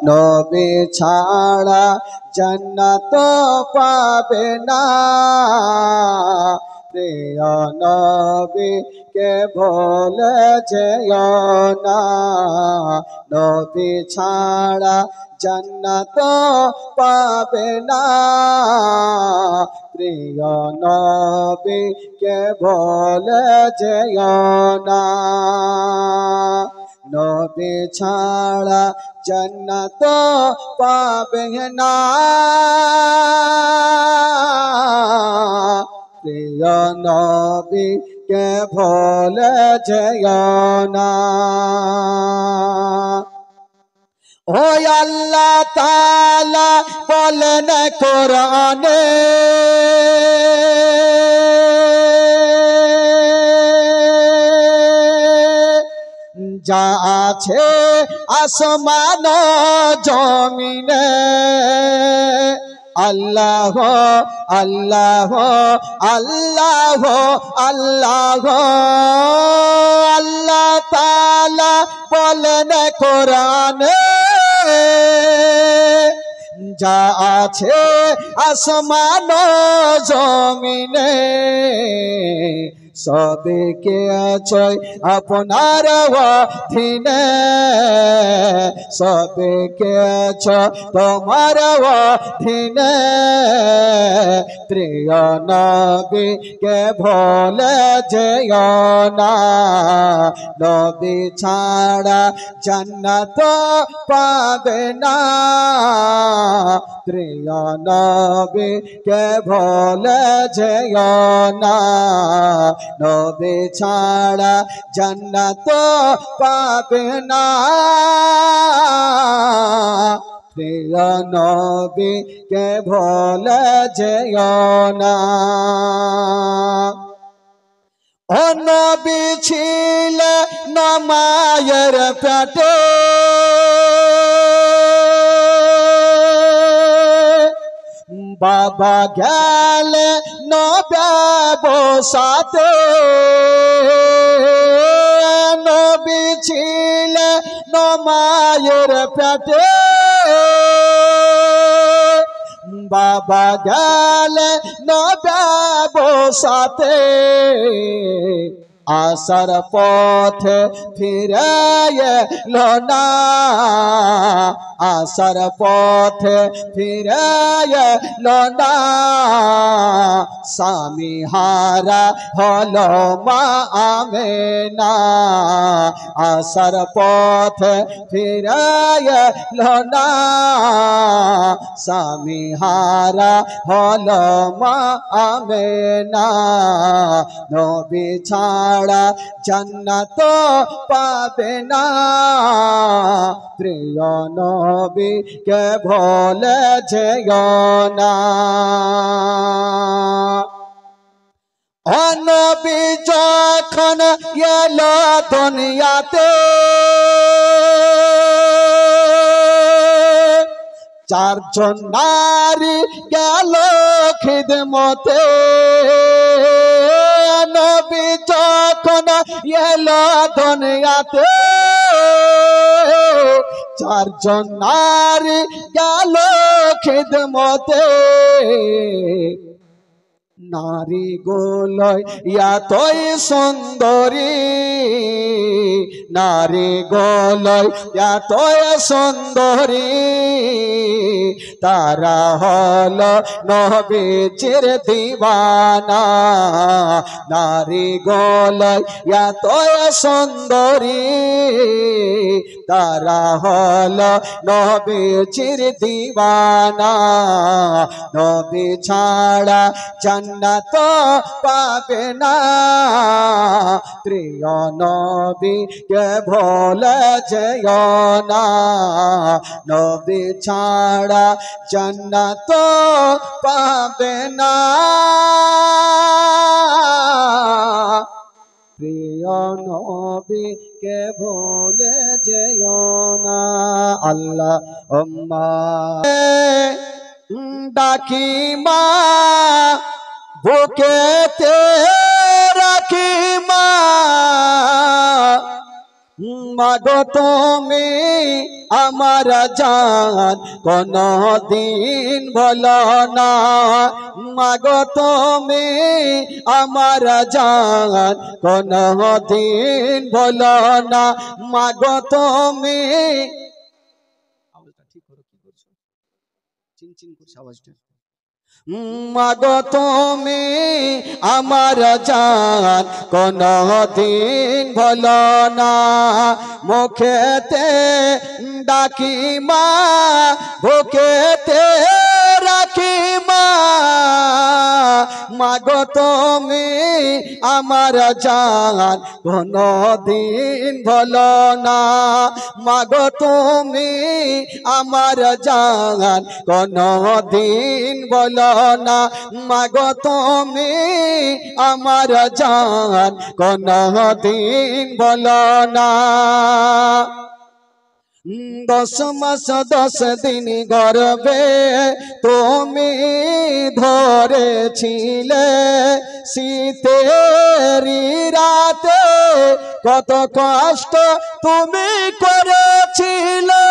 নবী ছাড়া জান্নাত পাবে না। প্রিয় নবী কে ভুলে যেও না। নবী ছাড়া জান্নাত পাবে না। প্রিয় নবী কে ভুলে যেও না। নবী ছাড়া জান্নাত পাবে না। প্রিয় নবী কে ভুলে যেও না। ও আল্লাহ তাআলা বলেন কোরআনে, যা আছে আসমান জমিনে, আল্লাহ আল্লাহ আল্লাহ আল্লাহ। আল্লাহ তাআলা বলেন কোরআনে, যা আছে আসমান জমিনে, সবকে আছয় আপনার অধীনে, সবকে আছো তোমার অধীনে। প্রিয় নবী কে ভুলে যেও না। নবী ছাড়া জান্নাত পাবে না। প্রিয় নবী কে ভুলে যেও না। নবী ছাড়া জান্নাত পাবে না। প্রিয় নবী কে ভুলে যেও না। ও নবী ছিলে মায়ের পেটে, বাবা গেলে নবসাতে। নবী ছিলে মায়ের পেটে, বাবা গেলে নবসাতে। আসার পথে ফিরে এলো না, আসার পথে ফিরে এলো না। স্বামী হারা হলো মা আমেনা, আসার পথে ফিরে এলো না। স্বামী হারা হলো মা আমেনা। নবী ছাড়া জান্নাত পাবে না। প্রিয় নবী কে ভুলে যেও না। ও নবী যখন এলো দুনিয়াতে, চারজন নারী গেল খিদমতে। নবী যখন এলো দুনিয়াতে, চারজন নারী গেল খিদমতে। নারী গোলয় এতই সুন্দরী, নারী গোলয় এতই সুন্দরী। তারা হলো নবীজির দিওয়ানা। নারী গোলয় এতই সুন্দরী, তারা হলো নবীজির দিওয়ানা। নবী ছাড়া জান্নাত পাবে না। প্রিয় নবী কে ভুলে যেও না। নবী ছাড়া জান্নাত পাবে না। প্রিয় নবী কে ভুলে যেও না। আল্লাহুম্মা ডাকি মা, বুকেতে রাখি মা, মাগো তুমি আমার জান কোনো দিন বলো না, মাগো তুমি আমার জান কোনো দিন বলো না, মাগো তুমি আওয়াজটা ঠিক করো, কি করছো চিনচিন করছে আওয়াজটা, মাগো তুমি আমার জান কোনো দিন বলো না, মুখেতে ডাকি মা বুকেতে রাখি মা, মাগো তুমি আমার জান কোনো দিন বলো না, মাগো তুমি আমার জান কোনো দিন বলো না, মাগো তুমি আমার জান কোনো দিন বলো না। 10 মাস 10 দিন গর্ভে তুমি ধরেছিলে, শীতেরি রাতে কত কষ্ট তুমি করেছিলে,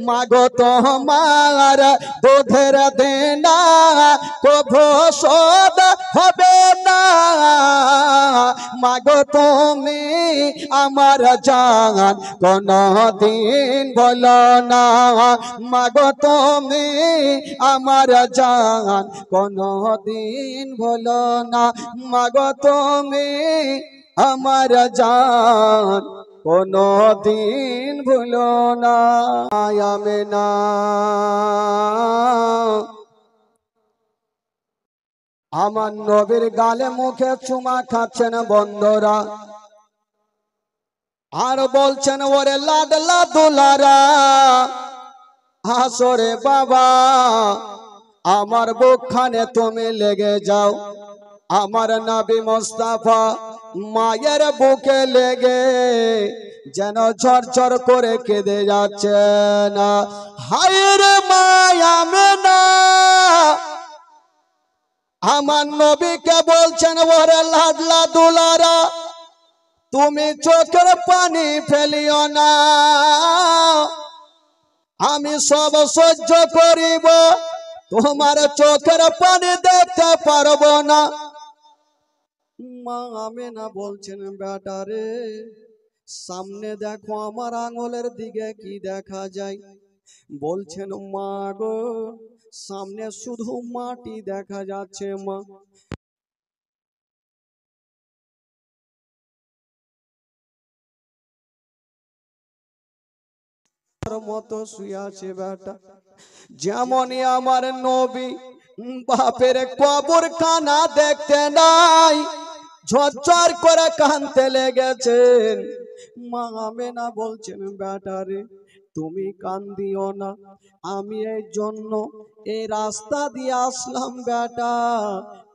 মাগো তোমার দুধের দেনা কভু শোধ হবে না, মাগো তুমি আমার জান কোনো দিন বলো না, মাগো তুমি আমার জান কোনো দিন বলো না, মাগো তুমি আমার জান কোনো দিন ভুলো না। আমেনা আমার নবীর গালে মুখে চুমা খাচ্ছেন বন্ধুরা, আর বলছেন ওরে লাডলা দুলারা, হাসরে বাবা আমার বুকখানে তুমি লেগে যাও, আমার নবী মুস্তাফা মায়ের বুকে লেগে যেন ঝরঝর করে কেঁদে যাচ্ছে না, হায়ের মায়া মেনা আমার নবীকে বলছেন ওরে লাডলা দুলারা তুমি চোখের পানি ফেলিও না, আমি সব সহ্য করিব, তোমার চোখের পানি দেখতে পারবো না। মা আমেনা বলছেন বেটারে সামনে দেখো আমার আঙুলের দিকে কি দেখা যায়, বলছেন মা গো সামনে শুধু মাটি দেখা যাচ্ছে মা, মতো শুয়ে আছে বেটা, যেমনই আমার নবী বাপের কবর খানা দেখতে নাই ঝরঝর করে কাঁদতে লেগেছেন। মা আমেনা বলছেন বেটারে তুমি কান্দিও না, আমি এই জন্য এই রাস্তা দিয়ে আসলাম বেটা,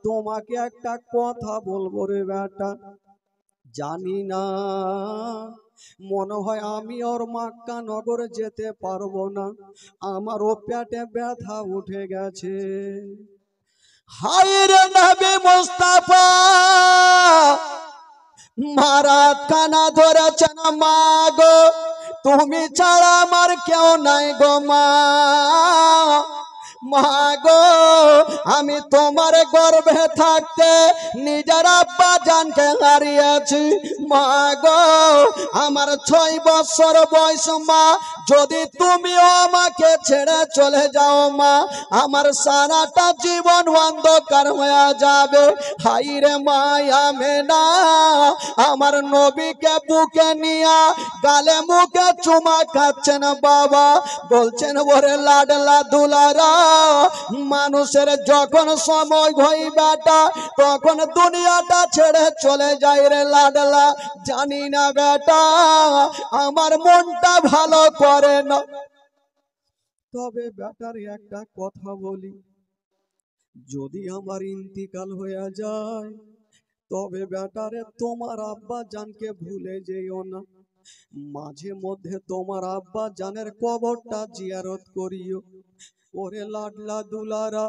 তোমাকে একটা কথা বলবো রে বেটা, জানি না মনে হয় আমি ওর মক্কা নগর যেতে পারবো না, আমার ও পেটে ব্যথা উঠে গেছে। হায় রে নবী মুস্তাফা মারাত কানা ধরেছেন মা গো, তুমি ছাড়া আমার কেউ নাই গো মা, মা গো আমি তোমার গর্ভে থাকতে নিজের আব্বা জানকে হারিয়েছি, মা গো আমার 6 বছর বয়স মা, যদি তুমিও আমাকে ছেড়ে চলে যাও মা আমার সারাটা জীবন অন্ধকার হয়ে যাবে। হাইরে মায়া মেনা আমার নবীকে বুকে নিয়া গালে মুখে চুমা খাচ্ছেন বাবা, বলছেন ওরে লাডলা দুলারা মানুষের যখন সময় হয় বেটা তখন দুনিয়াটা ছেড়ে চলে যায় রে লাডলা, জানি না বেটা আমার মনটা ভালো করে না, তবে বেটার একটা কথা বলি, যদি আমার ইন্তিকাল হয়ে যায় তবে বেটারে তোমার আব্বা জানকে ভুলে যেও না, মাঝে মধ্যে তোমার আব্বা জানের কবরটা জিয়ারত করিও, ওরে লাডলা দুলারা,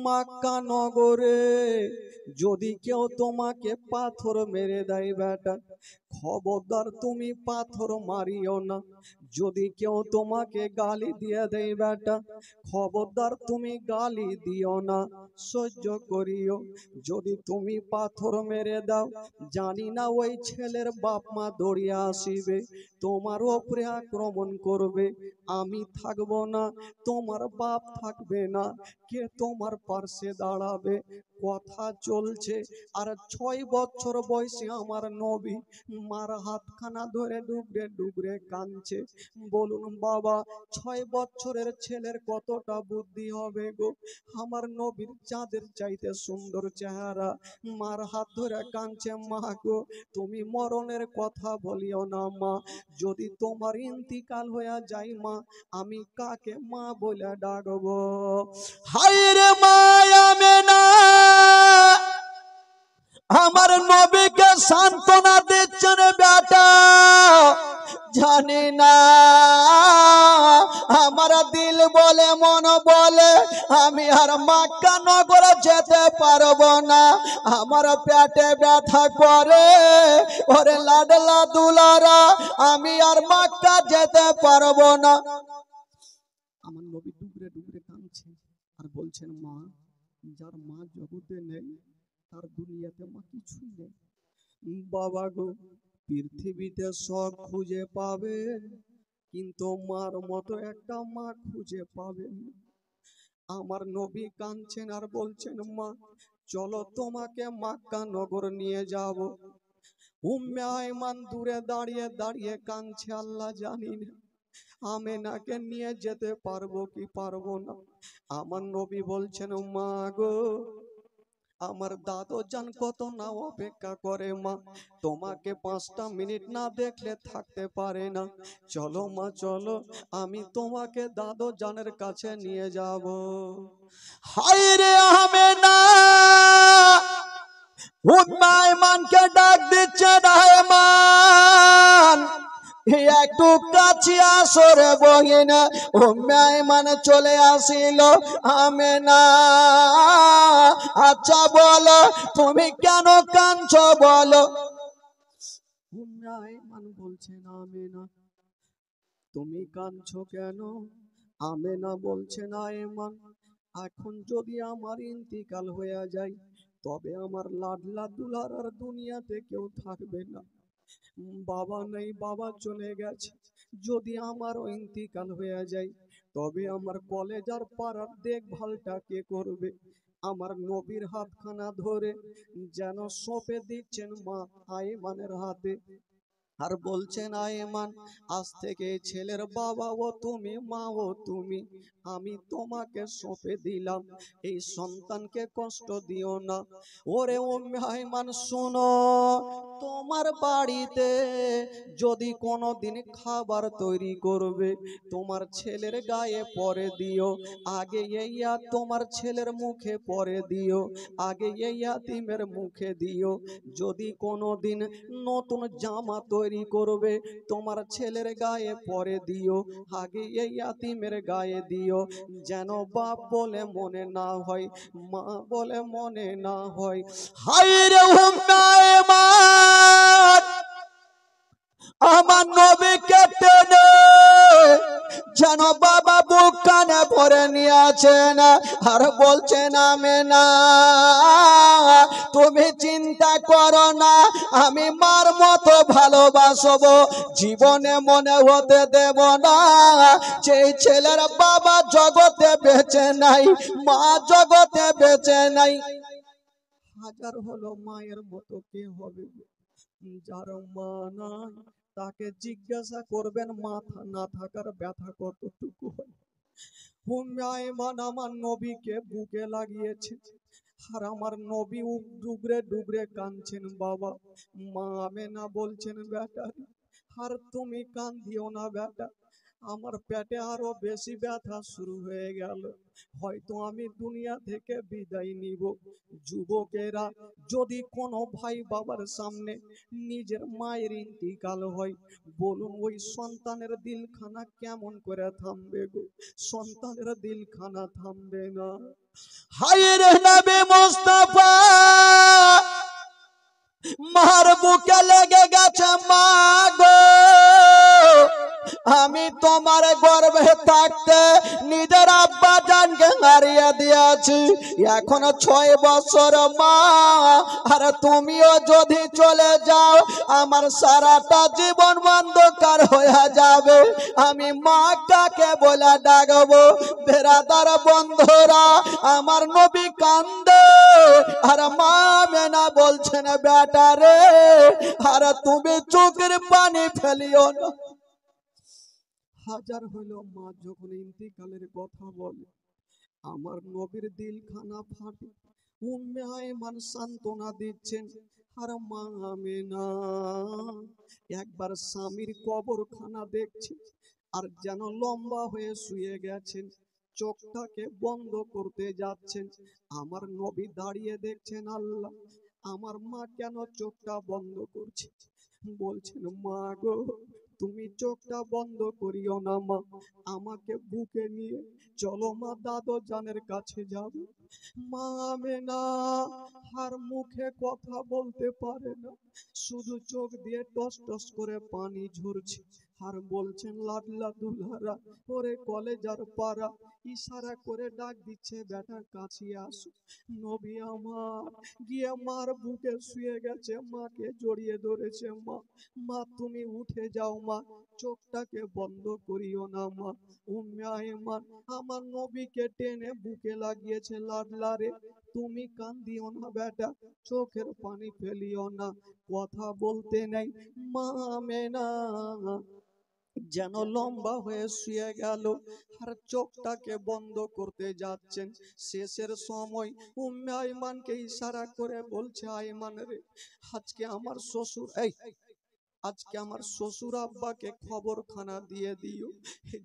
মক্কা নগরে যদি কেউ তোমাকে পাথর মেরে দেয় বেটা, খবরদার তুমি পাথর মারিও না। যদি কেউ তোমাকে গালি দিয়ে দেয় বেটা, খবরদার তুমি গালি দিও না, সহ্য করিও। যদি তুমি পাথর মেরে দাও, জানি না ওই ছেলের বাপ মা দৌড়িয়ে আসিবে, তোমার উপরে আক্রমণ করবে। আমি থাকবো না, তোমার বাপ থাকবে না, কে তোমার পাশে দাঁড়াবে? কথা চলছে, আর 6 বছর বয়সে আমার নবী মার হাতখানা ধরে ডুবরে ডুবরে কাঁদছে। বলুন বাবা, 6 বছরের ছেলের কতটা বুদ্ধি হবে গো? আমার নবীর চাঁদের চাইতে সুন্দর চেহারা, মার হাত ধরে কাঁদছে। মা গো, তুমি মরণের কথা বলিও না মা, যদি তোমার ইন্তিকাল হয়ে যায় মা, আমি কাকে মা বলে ডাকবো? হায় রে মায়া মেনা, আমার নবীকে সান্ত্বনা দিচ্ছেন বেটা। জানি না আমার দিল বলে মন বলে আমি আর মক্কা নগরে যেতে পারবো না, আমার পেটে ব্যথা করে। ওরে লাডলা দুলারা, আমি আর মক্কা যেতে পারবো না। আমার নবী ডুবরে ডুবরে কাঁদছে আর বলছেন, মা, যার মা জগতে নেই তার দুনিয়াতে মা কিছুই নেই। বাবা গো, পৃথিবীতে সব খুঁজে পাবেন, কিন্তু মার মতো একটা মা খুঁজে পাবেন। আমার নবী কাঁদছেন আর বলছেন, মা চলো তোমাকে মক্কা নগর নিয়ে যাব। উম্মে আয়মান দূরে দাঁড়িয়ে দাঁড়িয়ে কাঁদছে, আল্লাহ জানি না আমেনাকে নিয়ে যেতে পারবো কি পারবো না। আমার নবী বলছেন, মা গো, আমার দাদু জান কত না অপেক্ষা করে মা, তোমাকে 5টা মিনিট না দেখলে থাকতে পারে না। চলো মা চলো, আমি তোমাকে দাদু জানের কাছে নিয়ে যাব। হায় রে আমেনা, উম্মে আয়মানকে ডাক দিচ্ছে, আয়মান একটু কাছে আসরে বহিনা। উম্মে আয়মান চলে আসিল। আমেনা, আচ্ছা বলো তুমি কেন কাঁদছো বলো? উম্মে আয়মান বলছেন, আমেনা তুমি কাঁদছো কেন? আমেনা বলছেন, আয়মান এখন যদি আমার ইন্তিকাল হয়ে যায়, তবে আমার লাডলা দুলার দুনিয়াতে কেউ থাকবে না। বাবা নেই, বাবা চলে গেছে। যদি আমারও ইন্তিকাল হয়ে যায়, তবে আমার কলেজার পাড়ার দেখভালটা কে করবে? আমার নবীর হাতখানা ধরে যেন সঁপে দিচ্ছেন মা আয়মানের হাতে, আর বলছেন, আয়মান আজ থেকে ছেলের বাবা ও তুমি, মা ও তুমি, আমি তোমাকে সঁপে দিলাম, এই সন্তানকে কষ্ট দিও না। ওরে উম্মে আয়মান শোনো, তোমার বাড়িতে যদি কোনোদিন খাবার তৈরি করবে, তোমার ছেলের গায়ে পরে দিও, আগে এই তোমার ছেলের মুখে পরে দিও, আগে এই ইয়াতিমের মুখে দিও। যদি কোনোদিন নতুন জামা তৈরি করবে, তোমার ছেলের গায়ে পরে দিও, আগে এই ইয়াতিমের গায়ে দিও, যেন বাপ বলে মনে না হয়, মা বলে মনে না হয়। হায় রে উম্মে আয়মান, আমার নবীকে টেনে যেন বাবা বুক কানে ভরে নিয়েছেন আর বলছেন, আমেনা তুমি চিন্তা করো না, আমি মার মতো ভালোবাসবো, জীবনে মনে হতে দেব না যে ছেলের বাবা জগতে বেঁচে নাই, মা জগতে বেঁচে নাই। হাজার হলো মায়ের মতো কে হবে? যার মা নাই তাকে জিজ্ঞাসা করবেন মাথা না থাকার ব্যথা কতটুকু হয়। উম্মে আয়মান আমার নবীকে বুকে লাগিয়েছে, আর আমার নবী ডুবরে ডুবরে কাঁদছেন। বাবা, মা আমেনা বলছেন, বেটা আর তুমি কান্দিও না বেটা, আমার পেটে আরো বেশি ব্যথা শুরু হয়ে গেল, হয়তো আমি দুনিয়া থেকে বিদায় নিব। যুবকেরা, যদি কোনো ভাই বাবার সামনে নিজের মায়ের ইন্তিকাল হয়, বলুন ওই সন্তানের দিলখানা কেমন করে থামবে গো? সন্তানের দিলখানা থামবে না। হায় রে নবী মুস্তাফা, মার বুকে লেগে গেছে মা গো। আমি তোমার গর্ভে থাকতে নিজের আব্বা জানকে হারিয়ে দিয়েছি, এখন 6 বছর মা। আর তুমিও যদি চলে যাও, আমার সারাটা জীবন অন্ধকার হয়ে যাবে। আমি মা কাকে বলে ডাকবো? বেরাদার বন্ধুরা, আমার নবী কান্দে, আর মা মেনা বলছেন বেটা রে, আর তুমি চোখের পানি ফেলিও না। হাজার হলো মা যখন ইন্তিকালের কথা বলে, আমার নবীর দিলখানা ফাটে। উম্মে আয়মান সান্ত্বনা দিচ্ছেন, আর মা আমেনা একবার স্বামীর কবরখানা দেখছে, আর যেন লম্বা হয়ে শুয়ে গেছেন, চোখটাকে বন্ধ করতে যাচ্ছেন। আমার নবী দাঁড়িয়ে দেখছেন, আল্লাহ, আমার মা কেন চোখটা বন্ধ করছে? বলছেন, মা গো, তুমি চোখটা বন্ধ করিও না মা, আমাকে বুকে নিয়ে চলো মা, দাদু জানের কাছে যাব। মা আমেনা আর মুখে কথা বলতে পারে না, শুধু চোখ দিয়ে টস টস করে পানি ঝরছে, আর বলছেন, লাডলা দুলারা, ওরে কলেজার পাড়া, ইশারা করে ডাক দিচ্ছে, বেটা কাছে আসো। নবী আমার গিয়ে মার বুকে শুয়ে গেছে, মাকে জড়িয়ে ধরেছে। মা, মা তুমি উঠে যাও মা, চোখটাকে বন্ধ করিও না মা। উম্মে আয়মান আমার নবীকে টেনে বুকে লাগিয়েছে, লাডলা রে, তুমি কান্দিও না বেটা, চোখের পানি ফেলিও না, কথা বলতে নেই। মা আমেনা যেন লম্বা হয়ে শুয়ে গেল, আর চোখটাকে বন্ধ করতে যাচ্ছেন। শেষের সময় উম্মে আয়মানকে ইশারা করে বলছে, আয়মান রে, আজকে আমার শ্বশুর আজকে আমার শ্বশুর আব্বাকে খবরখানা দিয়ে দিও,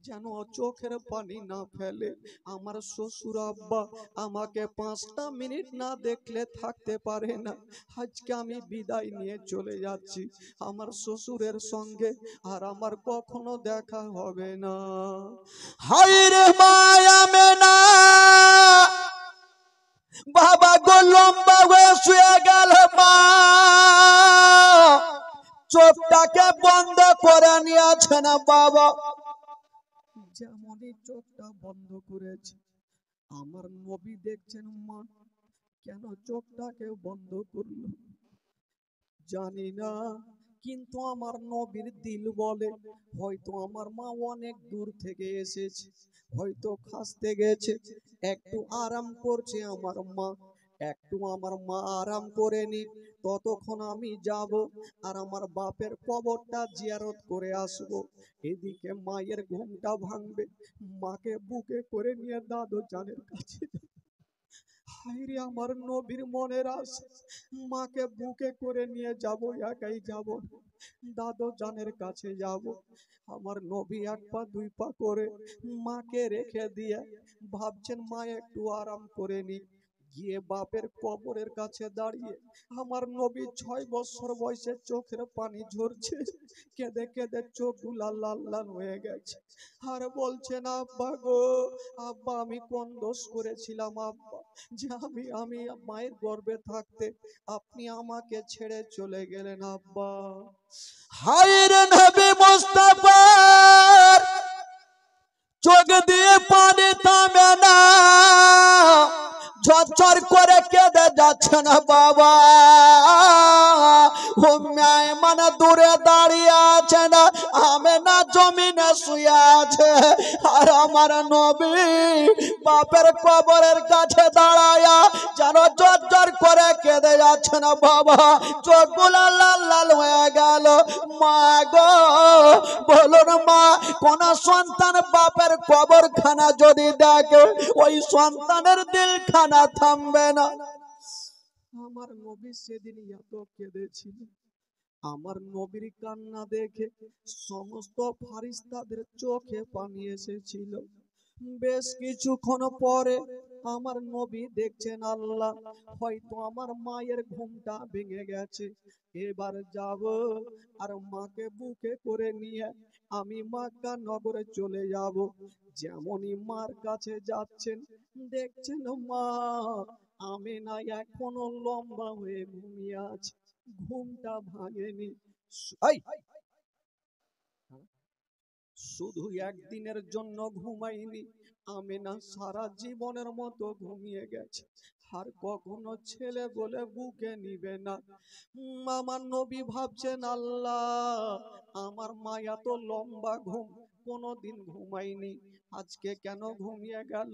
যেন চোখের পানি না ফেলে। আমার শ্বশুর আব্বা আমাকে 5টা মিনিট না দেখলে থাকতে পারে না। আজকে আমি বিদায় নিয়ে চলে যাচ্ছি আমার শ্বশুরের সঙ্গে, আর আমার কখনো দেখা হবে না। হায় রে মায়া মেনা, বাবা গো লম্বা হয়ে শুয়ে গেল মা, চোখটাকে বন্ধ করে নিয়েছে না বাবা। যেমনই চোখটা বন্ধ করেছে, আমার নবী দেখছেন, মা কেন চোখটাকে বন্ধ করলো জানি না, কিন্তু আমার নবীর দিল বলে, হয়তো আমার মা অনেক দূর থেকে এসেছে, হয়তো খাসতে গেছে, একটু আরাম করছে আমার মা, একটু আমার মা আরাম করে নি, ততক্ষণ আমি যাব আর আমার বাপের কবরটা জিয়ারত করে আসব। এদিকে মায়ের ঘুমটা ভাঙবে, মাকে বুকে করে নিয়ে দাদু জানের কাছে। হায়রে আমার নবীর মনের আশা, মাকে বুকে করে নিয়ে যাব, একাই যাব, দাদু জানের কাছে যাব। আমার নবী 1 পা 2 পা করে মাকে রেখে দিয়ে ভাবছেন, মা একটু আরাম করে নি। গিয়ে বাপের কবরের কাছে দাঁড়িয়ে আমার নবী 6 বছর বয়সে চোখের পানি ঝরছে, কেঁদে কেঁদে চোখগুলা লাল লাল হয়ে গেছে, আর বলছেন, আব্বা গো, আব্বা আমি কোন দোষ করেছিলাম আব্বা, যে আমি মায়ের গর্ভে থাকতে আপনি আমাকে ছেড়ে চলে গেলেন আব্বা। হায় রে নবী মুস্তাফা, চোখ দিয়ে পানি থামে না, ঝরঝর করে কেঁদে যাচ্ছে না বাবা। উম্মে আয়মান দূরে দাঁড়িয়ে আছে না, আমেনা জমিনে শুয়ে আছে, আর আমার নবী বাপের কবরের কাছে দাঁড়ায়া যেন ঝরঝর করে কেঁদে যাচ্ছে না বাবা, চোখগুলা লাল লাল হয়ে গেল। মা গো, বলুন মা, কোন সন্তান বাপের কবরখানা যদি দেখে, ওই সন্তানের দিলখানা থামবে না? আমার নবী সেদিন এত কেঁদেছিল, আমার নবীর কান্না দেখে সমস্ত ফারিস্তাদের চোখে পানি এসেছিল। বেশ কিছুক্ষণ পরে আমার নবী দেখছেন আল্লাহ হয়তো আমার মায়ের ঘুমটা ভেঙে গেছে, এবার যাব আর মাকে বুকে করে নিয়ে আমি মক্কা নগরে চলে যাব। যেমনই মার কাছে যাচ্ছেন দেখছেন মা আমেনা এখনো লম্বা হয়ে ঘুমিয়ে আছে, ঘুমটা ভাঙেনি। এই, শুধু একদিনের জন্য ঘুমাইনি, আমেনা সারা জীবনের মতো ঘুমিয়ে গেছে, আর কখনো ছেলে বলে বুকে নিবে না। আমার নবী ভাবছেন আল্লাহ আমার মায়া তো লম্বা ঘুম কোনোদিন ঘুমাইনি, আজকে কেন ঘুমিয়ে গেল,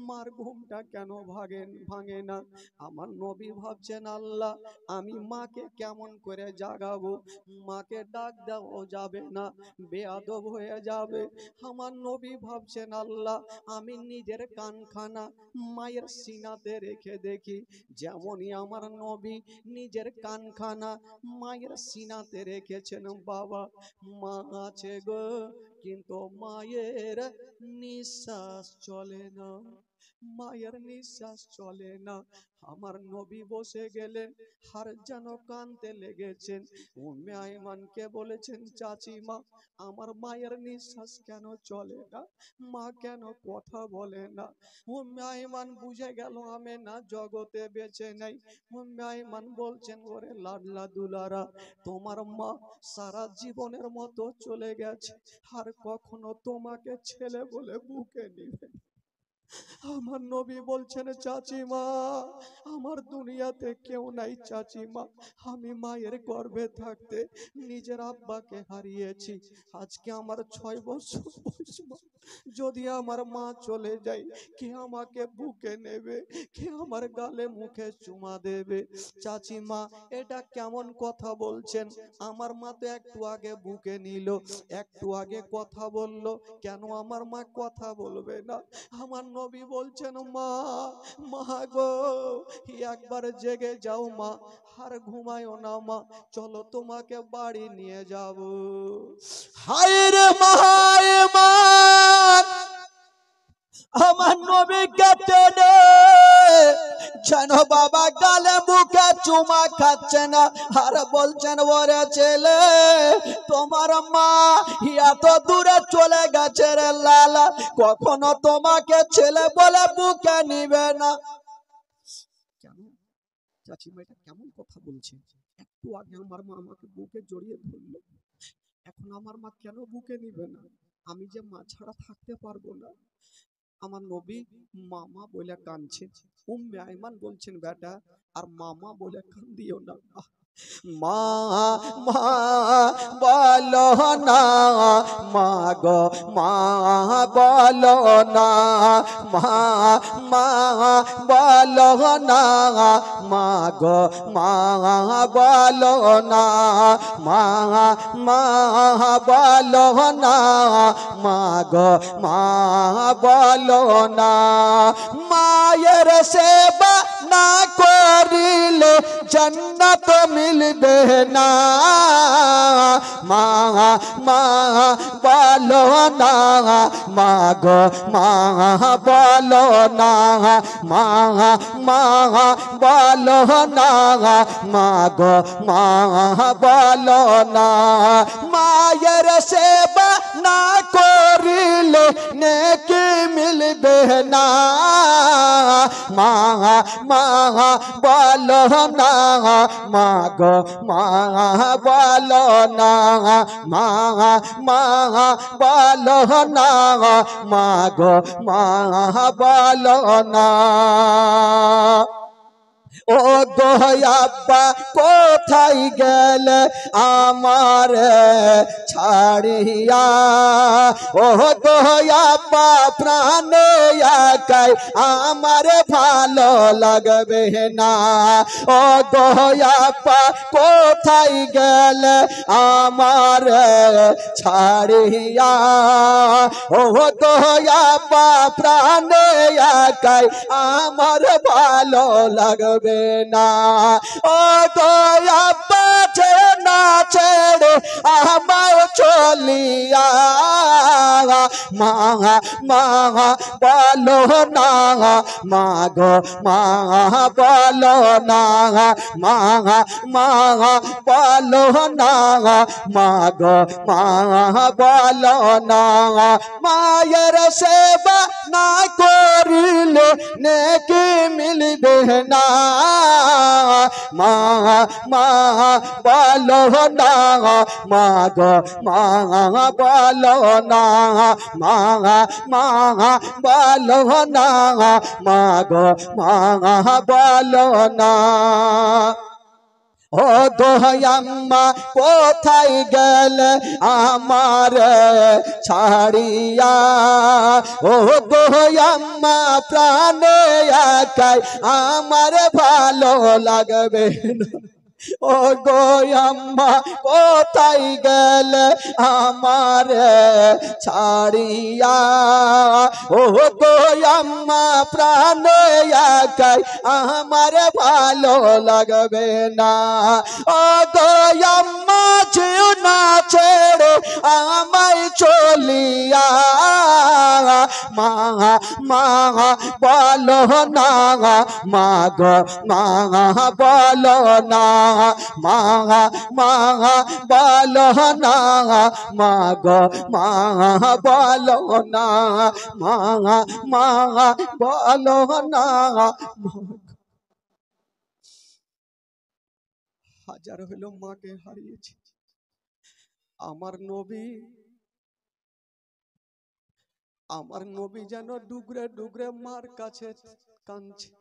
মার ঘুমটা কেন ভাঙে না। আমার নবী ভাবছেন আল্লাহ আমি মাকে কেমন করে জাগাবো, মাকে ডাক দেওয়া যাবে না, বেয়াদব হয়ে যাবে। আমার নবী ভাবছেন আল্লাহ আমি নিজের কানখানা মায়ের সিনাতে রেখে দেখি। যেমনই আমার নবী নিজের কানখানা মায়ের সিনাতে রেখেছেন, বাবা মা আছে গো কিন্তু মায়ের নিঃশ্বাস চলে না, মায়ের নিঃশ্বাস চলে না। আমার নবী বসে গেলেন আর যেন কানতে লেগেছেন। উম্মে আইমানকে বলেছেন চাচিমা আমার মায়ের নিঃশ্বাস কেন চলে না, মা কেন কথা বলে না। উম্মে আইমান বুঝে গেল আমেনা জগতে বেঁচে নেই। উম্মে আইমান বলছেন ওরে লাডলা দুলারা তোমার মা সারা জীবনের মতো চলে গেছে, আর কখনো তোমাকে ছেলে বলে বুকে নিবে। আমার নবী বলছেন চাচিমা আমার দুনিয়াতে কেউ নাই চাচিমা, আমি মায়ের গর্ভে থাকতে নিজের আব্বাকে হারিয়েছি, আজকে আমার 6 বছর বয়স। যদি আমার মা চলে যায় কে আমাকে বুকে নেবে, কে আমার গালে মুখে চুমা দেবে। চাচিমা এটা কেমন কথা বলছেন, আমার মা তো একটু আগে বুকে নিল, একটু আগে কথা বলল, কেন আমার মা কথা বলবে না। আমার নবী বলছেন মা মা গো একবার জেগে যাও মা, আর ঘুমায়ও না মা, চলো তোমাকে বাড়ি নিয়ে যাব। হায় রে মা আমার নবীকে টেনে যেন বাবা গালে মুখে চুমা খাচ্ছে না, আর বলছেন ওরে ছেলে তোমার মা এত দূরে চলে গেছে রে লালা, কখনো তোমাকে ছেলে বলে বুকে নিবে না। কেন চাচিমা এটা কেমন কথা বলছে, একটু আগে আমার মা আমাকে বুকে জড়িয়ে ধরলো, এখন আমার মা কেন বুকে নিবে না, আমি যে মা ছাড়া থাকতে পারবো না। আমার নবী মামা বলে কাঁদছে। উম্মে আইমান বলছেন বেটা আর মামা বলে কান্দিও না, মা মা বলো না মা গো মা বলো না, মা মা বলো না মা গো মা বলো না, মা মা বলো না মা গো মা বলো না। মায়ের সেবা না করিলে জান্নাত মিলবে না, মা মা বলো না মা গো মা বলো না, মা মা বলো না মা গো মা বলো না। মায়ের সেবা না করিলে নেকি মিলবে না, মা মা বলো না মা গো মা বলো না, মা মা বলো না মা গো মা বলো না। ও গো আব্বা কোথায় গেলে আমার ছাড়িয়া, ও গো আব্বা প্রাণে একাই আমার ভালো লাগবে না, ও গো আব্বা কোথায় গেলে আমার ছাড়িয়া, ও গো আব্বা প্রাণে একাই আমার ভালো লাগবে না, ও গো আব্বা যেন না ছেড়ে আমায় চলিয়া মা মা বলো না মা গো মা বলো না মা মা বলো না মা গো মা বলো না মায়ের সেবা না করিলে নেকি মিলবে না মা মা বলো না মা গো মা বলো না মা মা বলো না মা গো মা বলো না ও দয়াম্মা কোথায় গেলে আমার ছাড়িয়া ও দয়াম্মা প্রাণে একাই আমার ভালো লাগবে না ও গো আম্মা কোথায় গেলে আমার ছাড়িয়া ও গো আম্মা প্রাণে একাই আমার ভালো লাগবে না ও গো আম্মা যেও না ছেড়ে আমায় চলিয়া মা মা বলো না মা গো মা বলো না মা মা বলো না মা গো মা বলো না মা মা বলো না হাজার হলো মাকে হারিয়েছি আমার নবী যেন ডুগরে ডুগরে মার কাছে কাঁদছে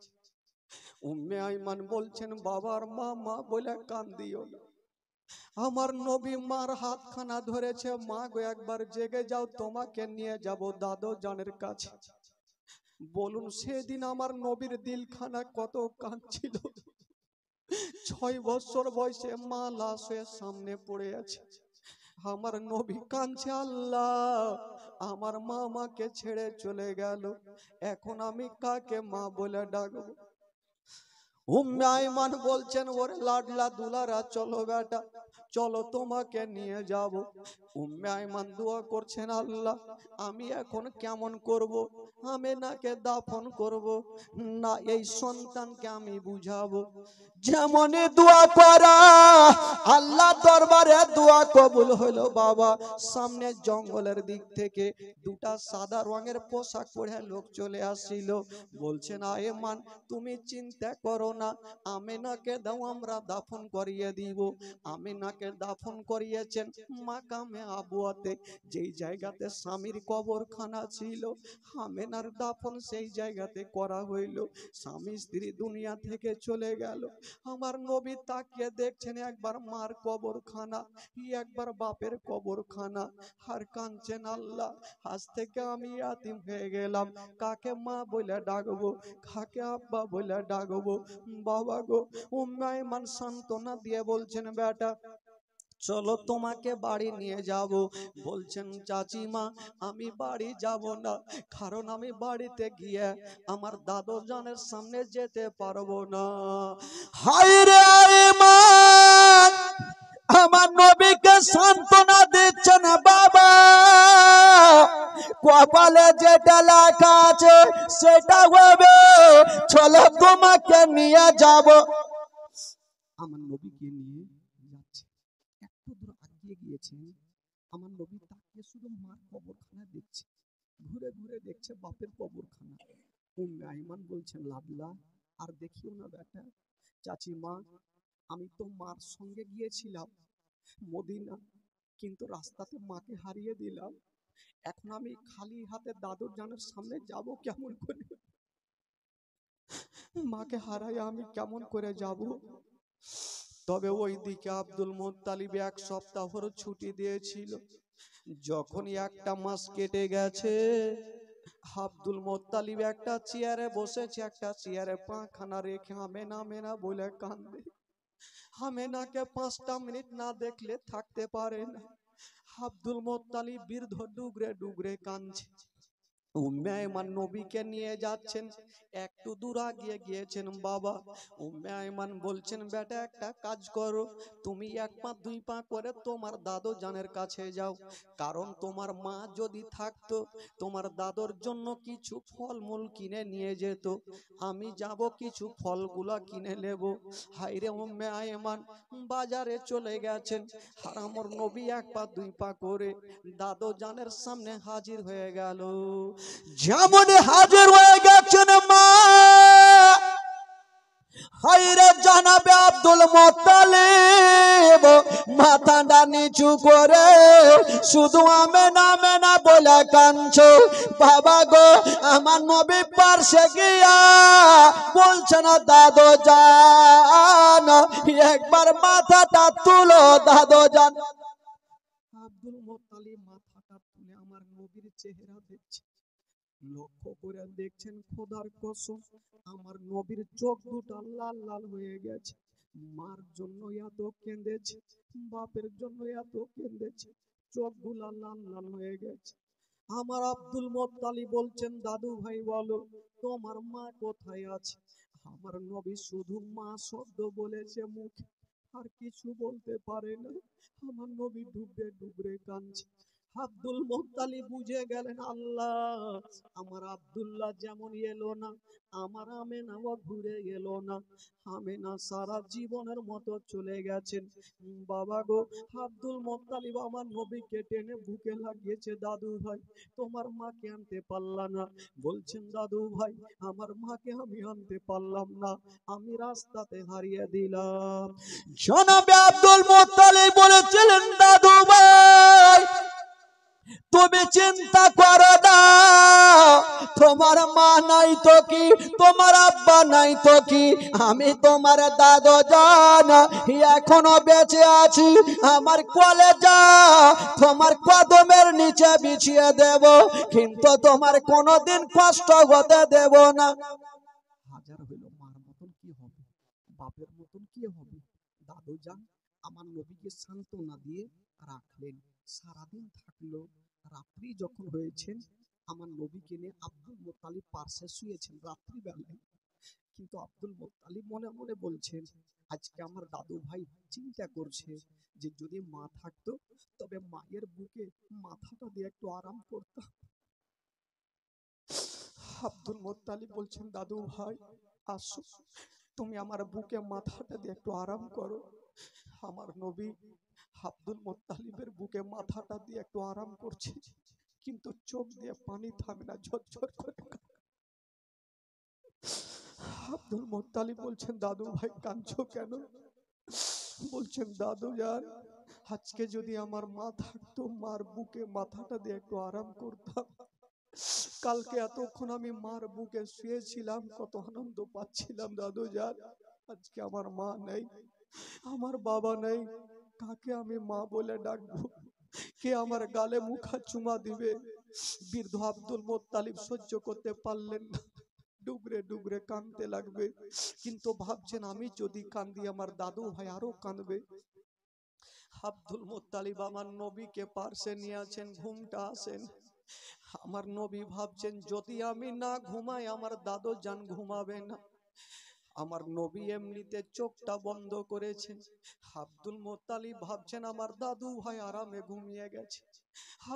উম্মে আইমান বলছেন বাবার মা মা বলে কান্দিও না আমার নবী মার হাতখানা ধরেছে মা গো একবার জেগে যাও তোমাকে নিয়ে যাব দাদু জানের কাছে বলুন সেদিন আমার নবীর দিলখানা কত কাঁদছিল 6 বছর বয়সে মা লাশ হয়ে সামনে পড়ে আছে আমার নবী কাঁদছে আল্লাহ আমার মা আমাকে ছেড়ে চলে গেল এখন আমি কাকে মা বলে ডাকবো উম্মে আইমান বলছেন ওরে লাডলা দুলারা চলো বেটা চলো তোমাকে নিয়ে যাব উম্মে আইমান দোয়া করছেন আল্লাহ আমি এখন কেমন করব আমেনাকে দাফন করব না এই সন্তানকে আমি বুঝাবো যেমনই দোয়া করা আল্লাহ দরবারে দোয়া কবুল হলো বাবা সামনে জঙ্গলের দিক থেকে দুটা সাদা রঙের পোশাক পরে লোক চলে আসছিল বলছেন আইমান তুমি চিন্তা করো না আমেনাকে দাও আমরা দাফন করিয়ে দিব আমেনাকে দাফন করিয়েছেন মাকামে আবুয়াতে যেই জায়গাতে স্বামীর কবরখানা ছিল আমেনার দাফন সেই জায়গাতে করা হইল স্বামী স্ত্রী দুনিয়া থেকে চলে গেল আমার নবী তাকিয়ে দেখছেন একবার মার কবরখানা একবার বাপের কবরখানা আর কাঁদছেন আল্লাহ আজ থেকে আমি ইয়াতিম হয়ে গেলাম কাকে মা বলে ডাকবো কাকে আব্বা বলে ডাকবো বাবা গো উম্মে আইমান সান্ত্বনা দিয়ে বলছেন বেটা চলো তোমাকে বাড়ি নিয়ে যাব বলছেন চাচিমা আমি বাড়ি যাব না কারণ আমি বাড়িতে গিয়ে আমার দাদু জানের সামনে যেতে পারবো না হায় রে আইমান আমার নবীকে সান্ত্বনা দিচ্ছেন বাবা কপালে যেটা লেখা আছে সেটা হবে চলো তোমাকে নিয়ে যাব আমার নবীকে নিয়ে যাচ্ছে এত দূর আগিয়ে গিয়েছে আমার নবী তাকিয়ে শুধু মার কবরখানা দেখছে ঘুরে ঘুরে দেখছে বাপের কবরখানা উম্মে আইমান বলছেন লাডলা আর দেখিও না বেটা চাচিমা আমি তো মার সঙ্গে গিয়েছিলাম মদিনা কিন্তু রাস্তাতে মাকে হারিয়ে দিলাম এখন আমি খালি হাতে দাদুর জানের সামনে যাব কেমন করে মাকে হারাই আমি কেমন করে যাব তবে ওইদিকে আব্দুল মুত্তালিব 1 সপ্তাহর ছুটি দিয়েছিল যখনই 1টা মাস কেটে গেছে আব্দুল মুত্তালিব একটা চেয়ারে বসেছে একটা চেয়ারে পাখানা রেখে আমেনা আমেনা বলে কাঁদে আমেনাকে 5টা মিনিট না দেখলে থাকতে পারে না আব্দুল মুত্তালিব বৃদ্ধ ডুগরে ডুগরে কাঁদছে উম্মে আয়মান নবীকে নিয়ে যাচ্ছেন, একটু দূর আগিয়ে গিয়েছেন বাবা। উম্মে আয়মান বলছেন, বেটা একটা কাজ করো, তুমি এক পা দুই পা করে তোমার দাদু জানের কাছে যাও, কারণ তোমার মা যদি থাকতো তোমার দাদুর জন্য কিছু ফলমূল কিনে নিয়ে যেত, আমি যাব কিছু ফলগুলা কিনে নেব। হাইরে উম্মে আয়মান বাজারে চলে গেছেন, আর আমার নবী এক পা দুই পা করে দাদু জানের সামনে হাজির হয়ে গেল। যেমন হাজির হয়ে গেছেন মা, হাইরে জানাবে আব্দুল মুত্তালিব মাথাটা নিচু করে শুধু আমেনা আমেনা বলে কাঁদছে। বাবা গো, আমার নবী পার্শ্বে গিয়া বলছে না, দাদু জান একবার মাথাটা তুলো দাদু জান। আব্দুল মুত্তালিব মাথাটা তুলে আমার নবীর চেহারা দেখছে, লক্ষ্য করে দেখছেন, খোদার কসম আমার নবীর চোখ দুটো লাল লাল হয়ে গেছে। মার জন্য এত কেঁদেছে, বাপের জন্য এত কেঁদেছে, চোখগুলা লাল লাল হয়ে গেছে। আমার আব্দুল মুত্তালিব বলছেন, দাদু ভাই বলো তোমার মা কোথায় আছে? আমার নবী শুধু মা শব্দ বলেছে মুখে, আর কিছু বলতে পারে না। আমার নবী ডুবরে ডুবরে কাঁদছে। আব্দুল মুত্তালিব বুঝে গেলেন, আল্লাহ আমার আব্দুল্লাহ যেমন এলো না, আমার আমেনাও ঘুরে এলো না, আমেনা সারা জীবনের মতো চলে গেছেন। বাবা গো, আব্দুল মুত্তালিব আমার নবীকে টেনে বুকে লাগিয়েছে, দাদু ভাই তোমার মাকে আনতে পারলা না? বলছেন, দাদু ভাই আমার মাকে আমি আনতে পারলাম না, আমি রাস্তাতে হারিয়ে দিলাম। জনাবে আব্দুল মুত্তালিব বলেছিলেন, দাদু ভাই তুমি চিন্তা করো না, তোমার মা নাই তো কি, তোমার আব্বা নাই তো কি, আমি তোমার দাদু জান এখনো বেঁচে আছি, আমার কলেজা তোমার কদমের নিচে বিছিয়ে দেব, কিন্তু তোমার কোনোদিন কষ্ট হতে দেব না। হাজার হইল মার মতন কি হবে, বাপের মতন কি হবে? দাদু জান আমার নবীকে সান্ত্বনা দিয়ে রাখলেন, সারাদিন থাকলো। রাত্রি যখন হয়েছেন আমার নবীকে নিয়ে আব্দুল মুত্তালিব পার্শ্বে শুয়েছেন রাত্রিবেলায়। কিন্তু আব্দুল মুত্তালিব মনে মনে বলছেন, আজকে আমার দাদু ভাই চিন্তা করছে যে যদি মা থাকতো তবে মায়ের বুকে মাথাটা দিয়ে একটু আরাম করতাম। আব্দুল মুত্তালিব বলছেন, দাদু ভাই আসো, তুমি আমার বুকে মাথাটা দিয়ে একটু আরাম করো। আমার নবী আব্দুল মুত্তালিবের বুকে মাথাটা দিয়ে একটু আরাম করছে, কিন্তু চোখ দিয়ে পানি থামে না, ঝরঝর করে। আব্দুল মুত্তালিব বলছেন, দাদু ভাই কাঁদছো কেন? বলছেন, দাদু জান আজকে যদি আমার মা থাকতো, মার বুকে মাথাটা দিয়ে একটু আরাম করতাম। কালকে এতক্ষণ আমি মার বুকে শুয়েছিলাম, কত আনন্দ পাচ্ছিলাম দাদু জান, আজকে আমার মা নেই, আমার বাবা নেই, কাকে আমি মা বলে ডাকবো? কে আমার গালে মুখা চুমা দিবে? বৃদ্ধ আব্দুল মুত্তালিব সহ্য করতে পারলেন না, ডুবরে ডুবরে কাঁদতে লাগবে, কিন্তু ভাবছেন আমি যদি কাঁদি আমার দাদু ভাই আরো কাঁদবে। আব্দুল মুত্তালিব আমার নবীকে পার্শ্বে নিয়ে আছেন, ঘুমটা আসেন। আমার নবী ভাবছেন যদি আমি না ঘুমাই আমার দাদু জান ঘুমাবে না। আমার নবী এমনিতে চোখটা বন্ধ করেছেন। আব্দুল মুত্তালিব ভাবছেন আমার দাদু ভাই আরামে ঘুমিয়ে গেছে।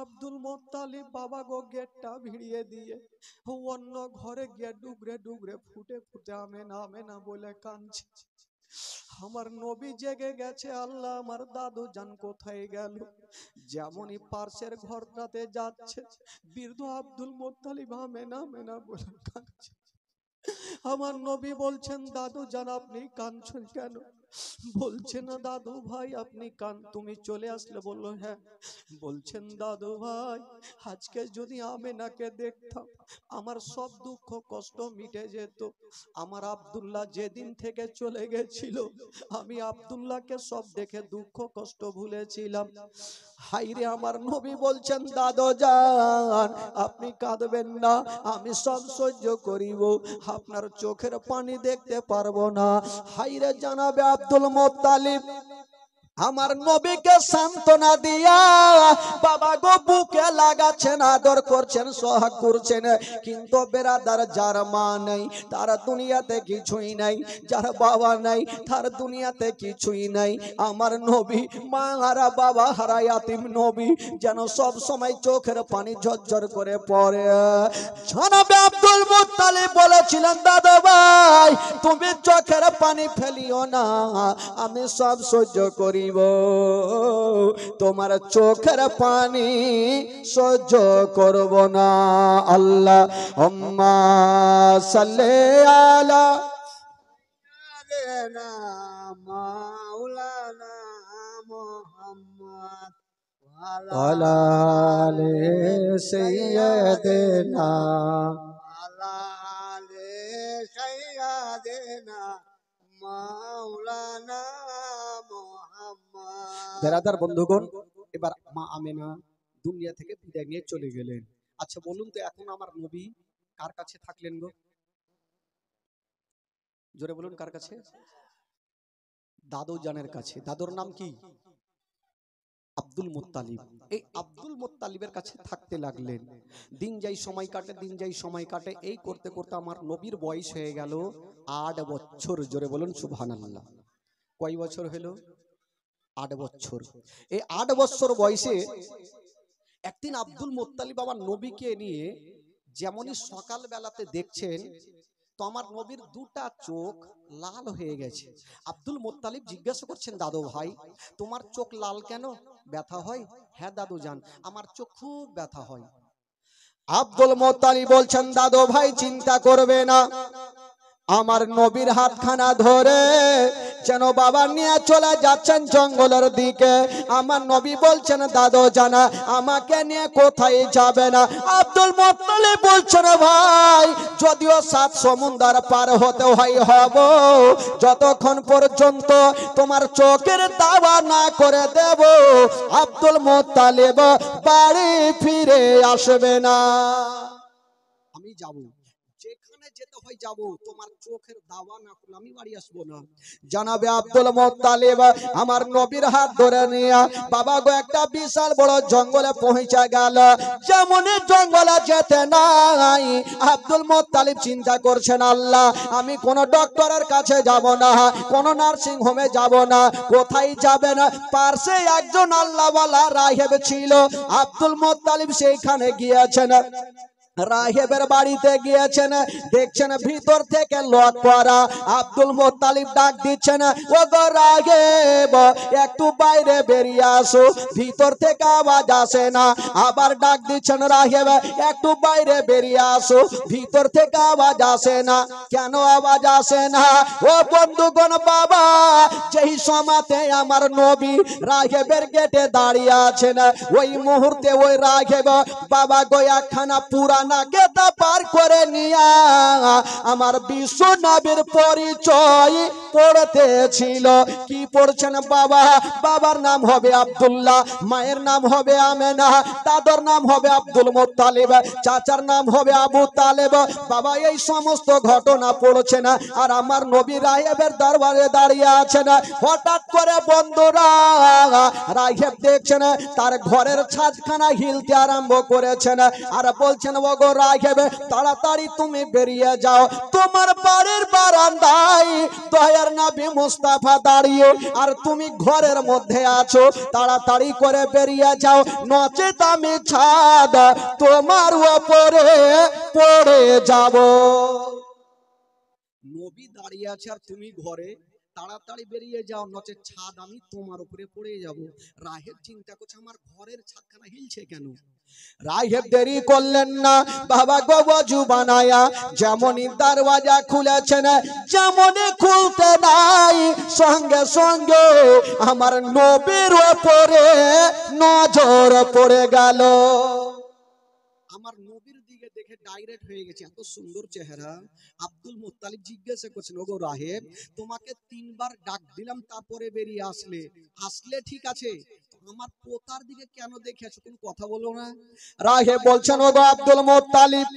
আব্দুল মুত্তালিব বাবা গো গেটটা ভিড়িয়ে দিয়ে অন্য ঘরে গিয়ে ডুগরে ডুগরে ফুটে ফুটে আমেনা আমেনা বলে কাঁদছে। আমার নবী জেগে গেছে, আল্লাহ আমার দাদু জান কোথায় গেল? যেমনই পার্শ্বের ঘরটাতে যাচ্ছে বৃদ্ধ আব্দুল মুত্তালিব আমেনা আমেনা বলে কাঁদছে। আমার নবী বলছেন, দাদু জান আপনি কাঁদছেন কেন? বলছে না দাদু ভাই আপনি তুমি চলে আসলে? বললো হ্যাঁ। বলছেন, দাদু ভাই আজকে যদি আমেনাকে দেখতাম আমার সব দুঃখ কষ্ট মিটে যেত। আমার আব্দুল্লাহ যেদিন থেকে চলে গেছিল আমি আব্দুল্লাহকে সব দেখে দুঃখ কষ্ট ভুলেছিলাম। হাইরে আমার নবী বলছেন, দাদু জান আপনি কাঁদবেন না, আমি সব সহ্য করিব, আপনার চোখের পানি দেখতে পারবো না। হাইরে জানাবে আব্দুল মুত্তালিব আমার নবীকে সান্ত্বনা দিয়া বাবা গো বুকে লাগাচ্ছেন, আদর করছেন, সোহাগ করছেন। কিন্তু বেরাদার, যার মা নেই তার দুনিয়াতে কিছুই নাই, যার বাবা নাই তার দুনিয়াতে কিছুই নাই। আমার নবী মা হারা বাবা হারা ইয়াতিম নবী যেন সব সময় চোখের পানি ঝরঝর করে পড়ে। জনাবে আব্দুল মুত্তালিব বলেছিলেন, দাদা ভাই তুমি চোখের পানি ফেলিও না, আমি সব সহ্য করিব, তোমার চোখের পানি সহ্য করব না। আল্লাহ আম্মা সাল্লি আলা মাওলানা মুহাম্মদ ওয়ালা আলি সাইয়্যিদিনা ওয়ালা আলি সাইয়্যিদিনা মাওলানা মুহাম্মদ। বেরাদার বন্ধুগণ, এবার মা আমেনা দুনিয়া থেকে বিদায় নিয়ে চলে গেলেন। আচ্ছা বলুন তো, এখন আমার নবী কার কাছে থাকলেন গো? জোরে বলুন, কার কাছে? দাদু জানের কাছে। দাদুর নাম কি? Abdul Muttalib. এই আব্দুল মুত্তালিবের কাছে থাকতে লাগলেন। দিন যাই সময় কাটে, দিন যাই সময় কাটে, এই করতে করতে আমার নবীর বয়স হয়ে গেল 8 বছর। জোরে বলুন সুবহানাল্লাহ। কয় বছর হলো? 8 বছর। এই 8 বছর বয়সে একদিন আব্দুল মুত্তালিব আমার নবীকে নিয়ে যেমনই সকাল বেলাতে দেখছেন, তো আমার নবীর দুটা চোখ লাল হয়ে গেছে। আব্দুল মুত্তালিব জিজ্ঞাসা করছেন, দাদু ভাই তোমার চোখ লাল কেন? ব্যথা হয়? হ্যাঁ দাদু জান, আমার চোখ খুব ব্যথা হয়। আব্দুল মুত্তালিব বলছেন, দাদু ভাই চিন্তা করবে না, আমার নবীর হাতখানা ধরে যেন বাবা নিয়ে চলে যাচ্ছেন জঙ্গলের দিকে। আমার নবী বলছেন, দাদু জানা আমাকে নিয়ে কোথায় যাবে না। আব্দুল মুত্তালিব বলছেন, ভাই যদিও 7 সমুদ্র পার হতে হয় হব, যতক্ষণ পর্যন্ত তোমার চোখের দাওয়া না করে দেব আব্দুল মুত্তালিব বাড়ি ফিরে আসবে না। আমি যাব, যেখানে যেতে হয় যাব, তোমার চোখের দাওয়া না করলে আমি বাড়ি আসবো না। জানাবে আব্দুল মুত্তালিব আমার নবীর হাত ধরে নিয়ে বাবা গো একটা বিশাল বড় জঙ্গলে পৌঁছে গেল। যেমন জঙ্গলে যেতে নাই আব্দুল মুত্তালিব চিন্তা করছেন, আল্লাহ আমি কোন ডক্টরের কাছে যাব না, কোন নার্সিং হোমে যাব না, কোথায় যাবেন? পাশে একজন আল্লাহওয়ালা রাহেব ছিল, আব্দুল মুত্তালিব সেইখানে গিয়েছেন। রাহেবের বাড়িতে গিয়েছেন, দেখছেন ভিতর থেকে লক করা। আব্দুল মুত্তালিব ডাক দিচ্ছেন, ও গো রাহেব একটু বাইরে বেরিয়ে আসো, ভিতর থেকে আওয়াজ আসে না। আবার ডাক দিচ্ছেন, রাহেব একটু বাইরে বেরিয়ে আসো, ভিতর থেকে আওয়াজ আসে না। কেন আওয়াজ আসে না? ও বন্ধুগণ, বাবা যেই সময়তে আমার নবী রাহেবের গেটে দাঁড়িয়ে আছেন, ওই মুহূর্তে ওই রাহেব বাবা গো একখানা পুরা নাকেটা পার করে নিয়া আমার বিশ্ব নবীর পরিচয় পড়তেছিল। কি পড়ছেন বাবা? বাবার নাম হবে আব্দুল্লাহ, মায়ের নাম হবে আমেনা, দাদার নাম হবে আব্দুল মুত্তালিব, চাচার নাম হবে আবু তালেব। বাবা এই সমস্ত ঘটনা পড়ছেন আর আমার নবী রাহেবের দরবারে দাঁড়িয়ে আছেন। হঠাৎ করে বন্ধুরা রাহেব দেখছেন তার ঘরের ছাদখানা হিলতে আরম্ভ করেছেন আর বলছেন, ওগো রাহেব তাড়াতাড়ি তুমি বেরিয়ে যাও, তোমার বাড়ির বারান্দায় দয়ার নবী মুস্তাফা দাঁড়িয়ে আর তুমি ঘরের মধ্যে আছো, তাড়াতাড়ি করে বেরিয়ে যাও, নচেত আমি ছাদ তোমার উপরে পড়ে যাব। নবী দাঁড়িয়ে আছে আর তুমি ঘরে, তাড়াতাড়ি বেরিয়ে যাও, নচেত ছাদ আমি তোমার উপরে পড়ে যাব। রাহেব চিন্তা করছে আমার ঘরের ছাদখানা হিলছে কেন। রাহেব দেরি করলেন না, বাবা গো ওযু বানায়া যেমনই দরওয়াজা খুলেছেন, যেমনই খুলতে নাই সঙ্গে সঙ্গে আমার নবীর উপরে নজর পড়ে গেল। আমার নবীর দিকে দেখে ডাইরেক্ট হয়ে গেছে, এত সুন্দর চেহারা। আব্দুল মুত্তালিব জিজ্ঞাসা করছেন, ওগো রাহেব তোমাকে 3 বার ডাক দিলাম তারপরে বেরিয়ে আসলে ঠিক আছে, আমার পোতার দিকে কেন দেখে আছো, কোনো কথা বলো না? রাহেব বলছেন, ওগো আব্দুল মুত্তালিব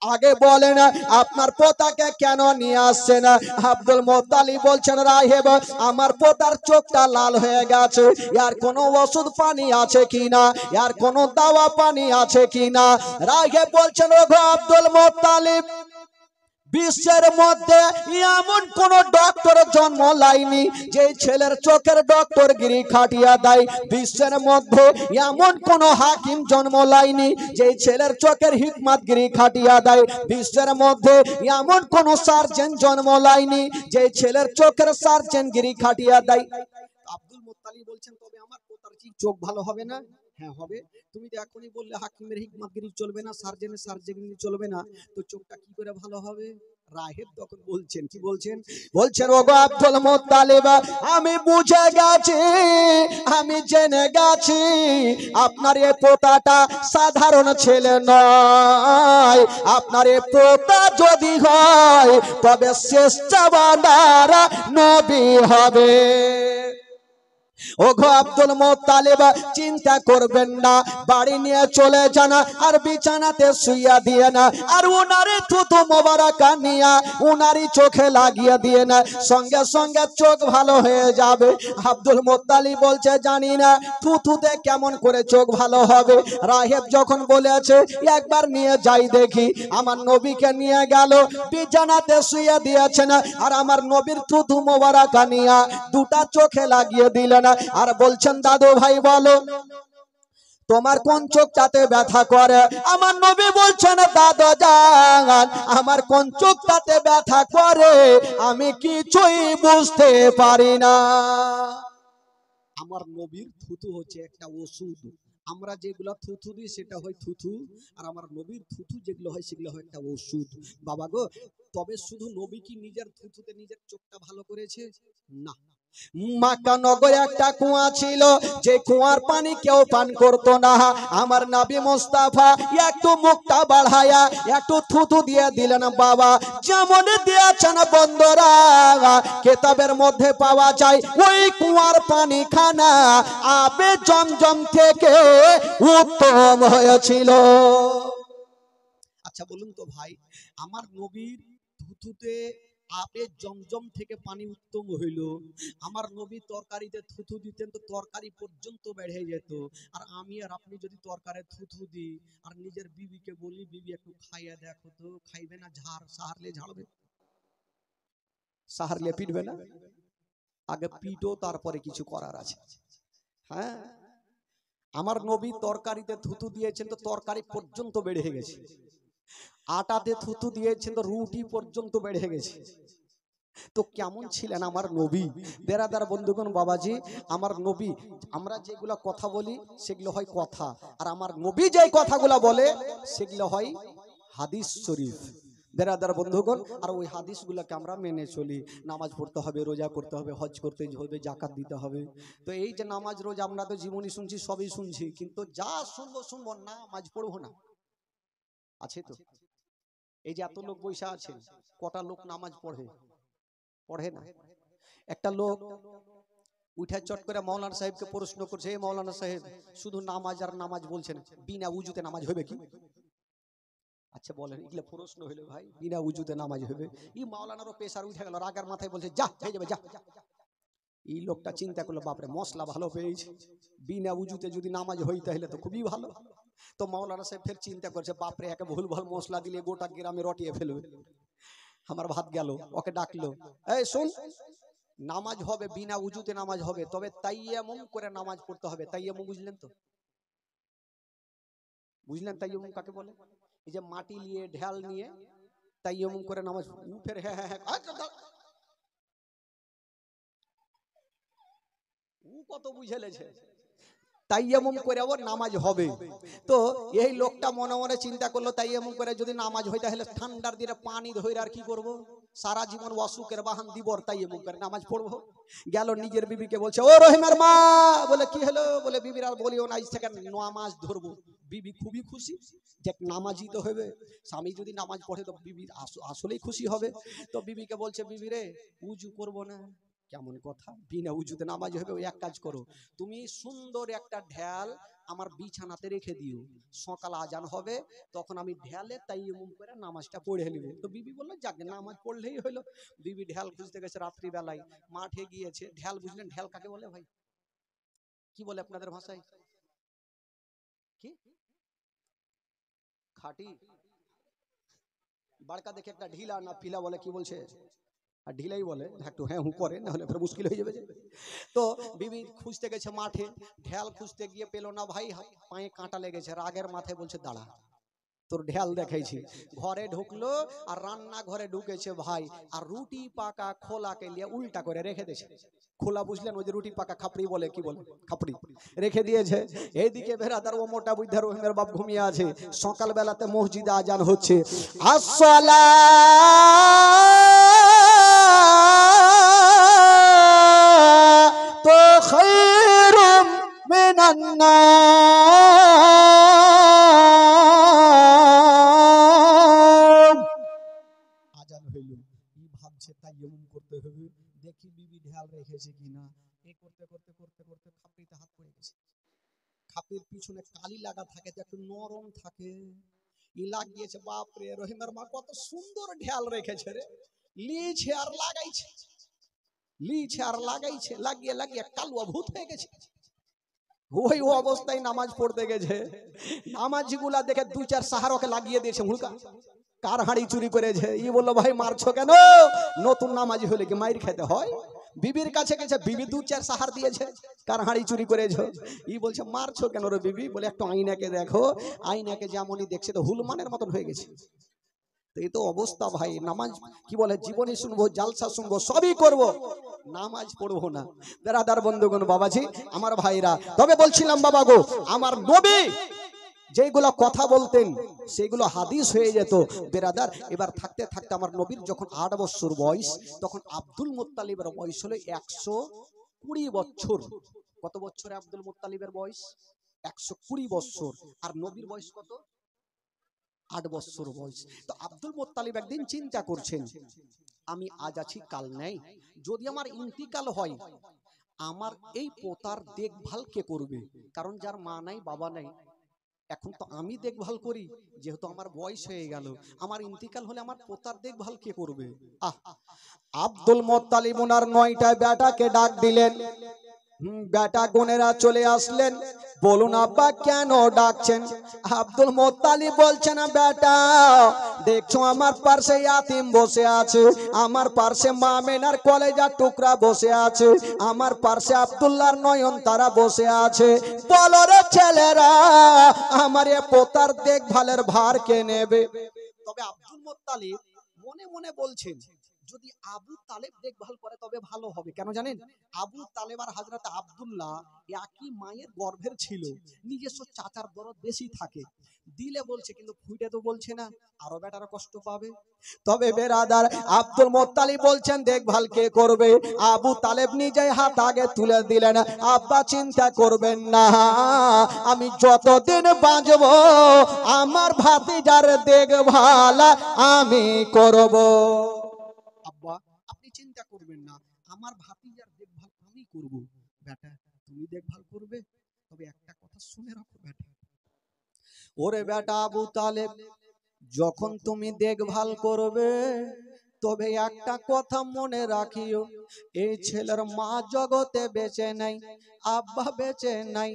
আগে বলেন আপনার পোতাকে কেন নিয়ে আসছেন? আব্দুল মোত্তালিব বলছেন, রাহেব আমার পোতার চোখটা লাল হয়ে গেছে, এর কোনো ওষুধ পানি আছে কিনা, এর কোনো দাওয়া পানি আছে কিনা? রাহেব বলছেন, ওগো আব্দুল মোত্তালিব, বিশ্বের মধ্যে এমন কোন ডক্টর জন্ম লাইনি যে ছেলের চোখের ডক্টর গিরি খাটিয়া দেয়। বিশ্বের মধ্যে এমন কোন হাকিম জন্ম লাইনি যে ছেলের চোখের হিকমত গিরি খাটিয়া দেয়। বিশ্বের মধ্যে এমন কোন সার্জন জন্ম লাইনি যে ছেলের চোখের সার্জন গিরি খাটিয়া দেয়। আব্দুল মোত্তালিব বলছেন, তবে আমার পোতার কি চোখ ভালো হবে না? হ্যাঁ হবে। তুমি তো এখনই বললে হাকিমের হিকমতগিরি চলবে না, সার্জেনের সার্জেনগিরি চলবে না, তো চোখটা কি করে ভালো হবে? রাহেব তখন বলছেন, কি বলছেন? বলছেন, ওগো আব্দুল মোত্তালিব, আমি বুঝে গেছি, আমি জেনে গেছি আপনার এই পোতাটা সাধারণ ছেলে নয়। আপনার এই পোতা যদি হয় তবে শ্রেষ্ঠ বান্দারা নবী হবে। ওগো আব্দুল মোত্তালিব, চিন্তা করবেন না, বাড়ি নিয়ে চলে যান আর বিছানাতে শুইয়া দিয়ে না, আর উনারে থুতু মোবারকা নিয়া উনারই চোখে লাগিয়ে দিয়ে না, সঙ্গে সঙ্গে চোখ ভালো হয়ে যাবে। আব্দুল মোত্তালিব বলছে, জানি না থুতুতে কেমন করে চোখ ভালো হবে। রাহেব যখন বলেছে একবার নিয়ে যাই দেখি, আমার নবীকে নিয়ে গেল, বিছানাতে শুইয়ে দিয়েছেন আর আমার নবীর থুতু মোবারকা নিয়া দুটা চোখে লাগিয়ে দিলেন আর বলছেন, দাদু ভাই বলো তোমার কোন চোখটাতে ব্যথা করে? আমার নবী বলছেন, দাদু জান আমার কোন চোখটাতে ব্যথা করে আমি কিছুই বুঝতে পারি না। আমার নবীর থুতু হচ্ছে একটা ওষুধ। আমরা যেগুলো থুথু দিই সেটা হয় থুথু, আর আমার নবীর থুথু যেগুলো হয় সেগুলো হয় একটা ওষুধ। বাবা গো, তবে শুধু নবী কি নিজের থুথুতে নিজের চোখটা ভালো করেছে? না। মক্কা নগরে একটা কুয়া ছিল, যে কুয়ার পানি কেউ পান করতো না। আমার নবী মুস্তাফা একটু মুখটা বাড়ায়া একটু থুথু দিয়ে দিলেন। বাবা যেমন দিয়েছেন বন্ধুরা, কিতাবের মধ্যে পাওয়া যায় ওই কুয়ার পানি খানা আবে জমজম থেকে উত্তম হয়েছিল। আচ্ছা বলুন তো ভাই, আমার নবীর থুথুতে আবে জমজম থেকে পানি উত্তম হইল, আমার নবী তরকারিতে থুথু দিতেন তো তরকারি পর্যন্ত বেড়ে যেত, আর আমি আর আপনি যদি তরকারি থুথু দিই আর নিজের বিবিকে বলি, বিবি একটু খাইয়া দেখো তো, খাইবে না? ঝাড় সাহারলে ঝাড়বে, সাহারলে পিটবে না? আগে পিটো, তারপরে কিছু করার আছে। হ্যাঁ, আমার নবী তরকারিতে থুথু দিয়েছেন তো তরকারি পর্যন্ত বেড়ে গেছে, আটাতে থুথু দিয়েছেন তো রুটি পর্যন্ত বেড়ে গেছে। তো কেমন ছিলেন আমার নবী? বেরাদার বন্ধুগণ, বাবাজি, আমার নবী, আমরা যেগুলা কথা বলি সেগুলো হয় কথা, আর আমার নবী যে কথাগুলা বলে সেগুলো হয় হাদিস শরীফ। বেরাদার বন্ধুগণ, আর ওই হাদিসগুলোকে আমরা মেনে চলি। নামাজ পড়তে হবে, রোজা করতে হবে, হজ করতে হবে, জাকাত দিতে হবে। তো এই যে নামাজ রোজা আমরা তো জীবনী শুনছি, সবই শুনছি, কিন্তু যা শুনবো নামাজ পড়বো না। আছে তো, এই যে এত লোক বৈশা আছে, কটা লোক নামাজ পড়ে? পড়ে না। একটা লোক উঠে চট করে মৌলানা সাহেবকে প্রশ্ন করছে, এই মৌলানা সাহেব শুধু নামাজ আর নামাজ বলছেন, বিনা উজুতে নামাজ হবে কি? আচ্ছা বলেন, এগুলো প্রশ্ন হইলো ভাই, বিনা উজুতে নামাজ হবে? এই মাওলানারও পেশার উঠে গেল, রাগার মাথায় বলছে, যা হয়ে যাবে যা। এই লোকটা চিন্তা করলো, বাপরে মশলা ভালো পেয়েছে, বিনা উজুতে যদি নামাজ হই তাহলে তো খুবই ভালো। তো মাওলানা সাহেব ফের চিন্তা করছে, বাপরে একে ভুল ভাল মশলা দিলে গোটা গ্রামে রটিয়ে ফেলবে, আমার ভাত গেল। ওকে ডাকলো, এই শোন, নামাজ হবে বিনা উজুতে নামাজ হবে, তবে তাইয়ামুম করে নামাজ পড়তে হবে। তাইয়ামুম বুঝলেন তো? বুঝলেন তাইয়ামুম কাকে বলে? এই যে মাটি নিয়ে ঢাল নিয়ে তাইয়ামুম করে নামাজ। ফের হ্যাঁ হ্যাঁ হ্যাঁ, ও কত বুঝেলেছে, তাইয়ামুম করে ওর নামাজ হবে। তো এই লোকটা মনে মনে চিন্তা করলো, তাইয়ামুম করে যদি নামাজ হয় তাহলে ঠান্ডার দিনে পানি ধরে আর কি করব, সারা জীবন অসুখের বাহান দিবর, তাইয়ামুম করে নামাজ পড়বো। গেল নিজের বিবিকে বলছে, ও রহিমের মা। বলে কি হলো? বলে বিবির আর বলিও না, আজ থেকে নামাজ ধরবো। বিবি খুবই খুশি যে নামাজই তো হবে, স্বামী যদি নামাজ পড়ে তো বিবি আসলেই খুশি হবে। তো বিবিকে বলছে, বিবি রে উজু করবো না? কেমন কথা, বিনা উজুতে নামাজ হবে? ওই এক কাজ করো, তুমি সুন্দর একটা ঢাল আমার বিছানাতে রেখে দিও, সকাল আজান হবে তখন আমি ঢেলে তাইয়াম্মুম করে নামাজটা পড়ে নিব। তো বিবি বললো যাক নামাজ পড়লেই হলো। বিবি ঢেল খুঁজতে গেছে রাত্রিবেলায়, মাঠে গিয়েছে। ঢেল বুঝলেন ঢেল কাকে বলে ভাই? কি বলে আপনাদের ভাষায়? কি খাটি বাড়কা দেখে একটা ঢিলা না পিলা বলে, কি বলছে? আর ঢিলাই বলে, একটু হ্যাঁ হুঁ করে, না হলে ফের মুশকিল হয়ে যাবে। তো বিবি খুঁজতে গেছে মাঠে, ঢেল খুঁজতে গিয়ে পেলো না ভাই, পায়ে কাঁটা লেগেছে। রাগের মাথায় বলছে দাঁড়া, তোর ঢেল দেখাইছি। ঘরে ঢুকলো আর রান্না ঘরে ঢুকেছে ভাই, আর রুটি পাকা খোলাকে নিয়ে উল্টা করে রেখে দিয়েছে। খোলা বুঝলেন, ওই যে রুটি পাকা খাপড়ি বলে, কি বলে খাপড়ি, রেখে দিয়েছে। এইদিকে বেরাদার ও মোটা বুদ্ধা রহিমের বাপ ঘুমিয়ে আছে। সকাল বেলাতে মসজিদে আজান হচ্ছে, আসসালা তো খায়রুম মিনান নাম। আজান হইল, কি ভাবছে তাইয়াম্মুম করতে হবে, দেখি বিবি ঢাল রেখেছে কিনা। এই করতে করতে করতে করতে খাপড়িতে হাত পড়ে গেছে। খাপড়ির পিছনে কালি লাগা থাকে, তো একটু নরম থাকে, ই লাগিয়েছে। বাপরে, রহিমের মা কত সুন্দর ঢাল রেখেছে রে, লিছে আর লাগাইছে, লিছে আর লাগাইছে, লাগিয়ে লাগিয়ে কালুয়া ভূত হয়ে গেছে। ওই অবস্থায় নামাজ পড়তে গেছে, নামাজিগুলা দেখে দুই চার সাহারকে লাগিয়ে দিয়েছে হুড়কা। কার হাঁড়ি চুরি করেছে? ই বললো ভাই মারছো কেন? নতুন নামাজি হলে কি মাইর খেতে হয়? বিবির কাছে গেছে, বিবি দু চার সাহার দিয়েছে, কার হাঁড়ি চুরি করেছো? ই বলছে মারছো কেন রে বিবি? বলে একটু আইনাকে দেখো। আইনাকে যেমনই দেখছে তো হুলমানের মতন হয়ে গেছে। এই তো অবস্থা ভাই। নামাজ কি বলে, জীবনী শুনবো, জালসা শুনবো, সবই করব, নামাজ পড়বো না। বেরাদার বন্ধুগণ, বাবাজি আমার ভাইরা, তবে বলছিলাম বাবা গো, আমার নবী যেগুলো কথা বলতেন সেগুলো হাদিস হয়ে যেত বেরাদার। এবার থাকতে থাকতে আমার নবীর যখন 8 বছর বয়স, তখন আব্দুল মুত্তালিবের বয়স হলো 120 বছর। কত বছরে আব্দুল মুত্তালিবের বয়স? 120 বছর। আর নবীর বয়স কত? 8 বছর বয়স। তো আব্দুল মুত্তালিব একদিন চিন্তা করছেন, আমি আজ আছি কাল নাই, যদি আমার ইন্তিকাল হয়, আমার এই পোতার দেখভাল কে করবে? কারণ যার মা নাই বাবা নাই, এখন তো আমি দেখভাল করি, যেহেতু আমার বয়স হয়ে গেল, আমার ইন্তিকাল হলে আমার পোতার দেখভাল কে করবে? আব্দুল মুত্তালিব ওনার 9টা বেটাকে ডাক দিলেন। বেটা গুনেরা চলে আসলেন। বলুন আব্বা কেন ডাকছেন? আব্দুল মুত্তালিব বলছেন, বেটা দেখছো আমার পাশে ইয়াতিম বসে আছে, আমার পাশে মা মেনার কলেজার টুকরা বসে আছে, আমার পাশে আব্দুল্লাহর নয়ন তারা বসে আছে, বলো রে ছেলেরা আমার এ পোতার দেখভালের ভার কে নেবে? তবে আব্দুল মুত্তালিব মনে মনে বলছেন, যদি আবু তালেব দেখভাল করে তবে ভালো হবে। কেন জানেন? আবু তালেব আর হযরত আব্দুল্লাহ একই মায়ের গর্ভের ছিল, নিজস্ব চাচার দরদ বেশি থাকে। দিলে বলছে, কিন্তু ফুটে তো বলছে না, আরো বেটারা কষ্ট পাবে। তবে বেরাদার আব্দুল মুত্তালিব বলছেন দেখভাল কে করবে? আবু তালেব নিজেই হাত আগে তুলে দিলেন, আব্বা চিন্তা করবেন না, আমি যতদিন বাঁচব আমার ভাতিজার দেখভাল আমি করব। আব্বা আপনি চিন্তা করবেন না, আমার ভাতিজার দেখভাল আমি করব। বেটা তুমি দেখভাল করবে, তবে একটা কথা শুনে রাখো বেটা, ওরে বেটা আবু তালেব, যখন তুমি দেখভাল করবে তবে একটা কথা মনে রাখিও, এই ছেলের মা জগতে বেঁচে নাই, আব্বা বেঁচে নাই।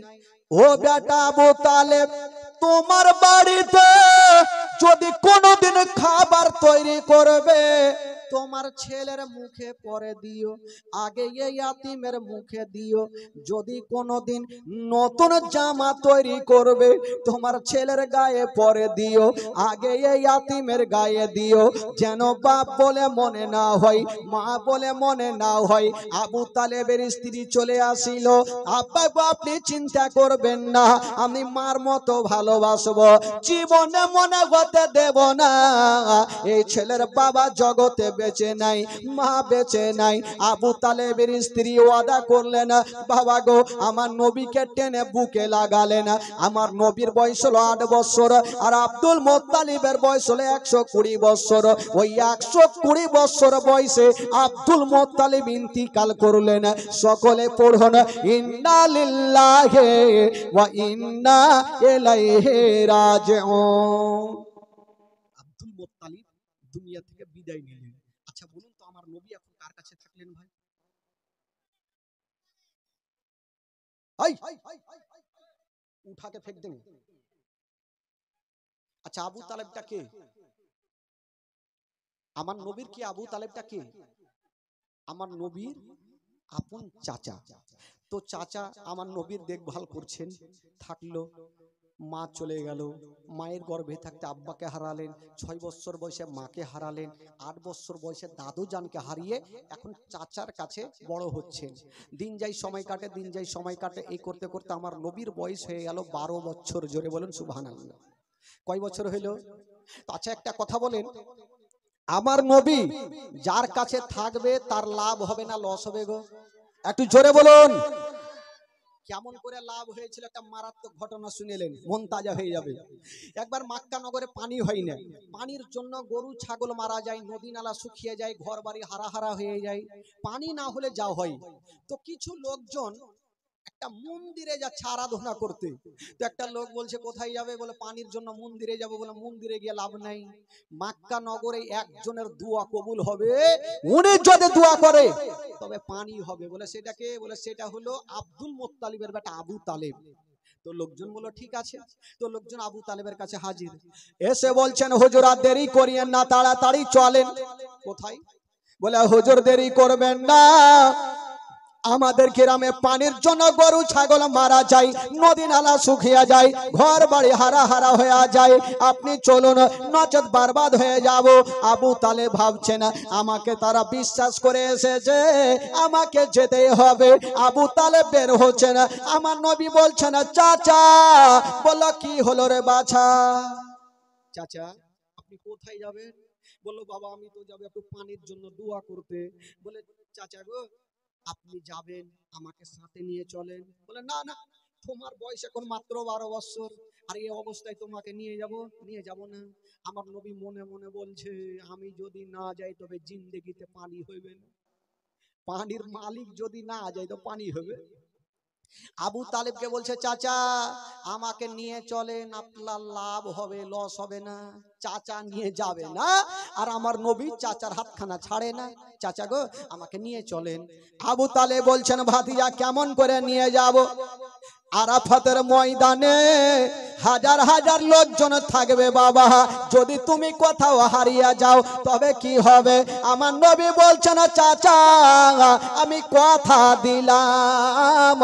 ও বেটা আবু তালেব, তোমার বাড়িতে যদি কোনোদিন খাবার তৈরি করবে তোমার ছেলের মুখে পরে দিও, আগে এই ইয়াতিমের মুখে দিও। যদি কোনোদিন নতুন জামা তৈরি করবে তোমার ছেলের গায়ে পরে দিও, আগে এই ইয়াতিমের গায়ে দিও, যেন বাপ বলে মনে না হয়, মা বলে মনে না হয়। আবু তালেবের স্ত্রী চলে আসিল, আব্বা আপনি চিন্তা করবেন না, আমি মার মতো ভালোবাসবো, জীবনে মনে হতে দেব না এই ছেলের বাবা জগতে বেঁচে নাই, মা বেঁচে নাই। আবু তালেবের স্ত্রী ওয়াদা করলেন, বাবা গো আমার নবীকে টেনে বুকে লাগালেন। আমার নবীর বয়স হলো 8 বছর, আর আব্দুল মুত্তালিবের বয়স হলো 120 বছর। ওই 120 বছর বয়সে আব্দুল মুত্তালিব ইন্তিকাল করলেন। সকলে পড়ুন, ইন্না লিল্লাহি ওয়া ইন্না ইলাইহি রাজিউন। আব্দুল মুত্তালিব দুনিয়া থেকে বিদায় নিলেন। আচ্ছা বলুন তো, আমার নবী এখন কার কাছে থাকলেন ভাই? উঠাকে ফেক দেন। আচ্ছা আবু তালেবটা কে? আমার নবীর কি আবু তালেবটা কে? আমার নবীর আপন চাচা। তো চাচা আমার নবীর দেখভাল করছেন, থাকলো। মা চলে গেল, মায়ের গর্ভে থাকতে আব্বাকে হারালেন, 6 বছর বয়সে মাকে হারালেন, 8 বছর বয়সে দাদু জানকে হারিয়ে এখন চাচার কাছে বড় হচ্ছেন। দিন যাই সময় কাটে, দিন যাই সময় কাটে, এই করতে করতে আমার নবীর বয়স হয়ে গেল 12 বছর। জোরে বলুন সুবহানাল্লাহ। কয় বছর হইল? আচ্ছা একটা কথা বলেন, আমার নবী যার কাছে থাকবে তার লাভ হবে না লস হবে গো? একটু জোরে বলুন। কেমন করে লাভ হয়েছিল একটা মারাত্মক ঘটনা শুনিলেন, মন তাজা হয়ে যাবে। একবার মক্কা নগরে পানি হয় না, পানির জন্য গরু ছাগল মারা যায়, নদী নালা শুকিয়ে যায়, ঘর বাড়ি হারা হারা হয়ে যায়, পানি না হলে যা হয়। তো কিছু লোকজন একটা মন্দিরে যাচ্ছে আরাধনা করতে। তো একটা লোক বলছে কোথায় যাবে? বলে পানির জন্য মন্দিরে যাবো। বলে মন্দিরে গিয়ে লাভ নাই, মক্কা নগরে একজনের দোয়া কবুল হবে, উনি যদি দোয়া করে তবে পানি হবে। বলে সেটাকে? বলে সেটা হলো আব্দুল মুত্তালিবের বেটা আবু তালেব। তো লোকজন বলল ঠিক আছে। তো লোকজন আবু তালেবের কাছে হাজির, এসে বলছেন হুজুর আর দেরি করিয়েন না, তাড়াতাড়ি চলেন। কোথায়? বলে হুজুর দেরি করবেন না, আমাদের গ্রামে পানির জন্য গরু ছাগল মারা যায়, নদী নালা শুকিয়ে যায়, ঘর বাড়ি হারা হারা হয়ে যায়, আপনি চলুন নচেত বরবাদ হয়ে যাব। আবু তালেব ভাবছেন আমাকে তারা বিশ্বাস করে এসেছে, আমাকে যেতেই হবে। আবু তালেব বের হচ্ছেন, আমার নবী বলছেন চাচা। বলল কি হলো রে বাছা? চাচা আপনি কোথায় যাবেন? বললো বাবা আমি তো যাবো একটু পানির জন্য দোয়া করতে। বলে চাচা গো আপনি যাবেন, আমাকে সাথে নিয়ে চলেন। বলে না না, তোমার বয়স এখন মাত্র 12 বছর, আর এই অবস্থায় তোমাকে নিয়ে যাব না। আমার নবী মনে মনে বলছে আমি যদি না যাই তবে জিন্দেগিতে পানি হইবে না, পানির মালিক যদি না যায় তো পানি হবে। আবু তালেবকে বলছে চাচা আমাকে নিয়ে চলেন, আপনার লাভ হবে লস হবে না। চাচা নিয়ে যাবে না, আর আমার নবী চাচার হাতখানা ছাড়ে না। চাচা গো আমাকে নিয়ে চলেন। আবু তালেব বলছেন ভাতিজা কেমন করে নিয়ে যাব? আরাফাতের ময়দানে হাজার হাজার লোকজন থাকবে বাবা, যদি তুমি কোথাও হারিয়ে যাও তবে কি হবে? আমার নবী বলছেন চাচা আমি কথা দিলাম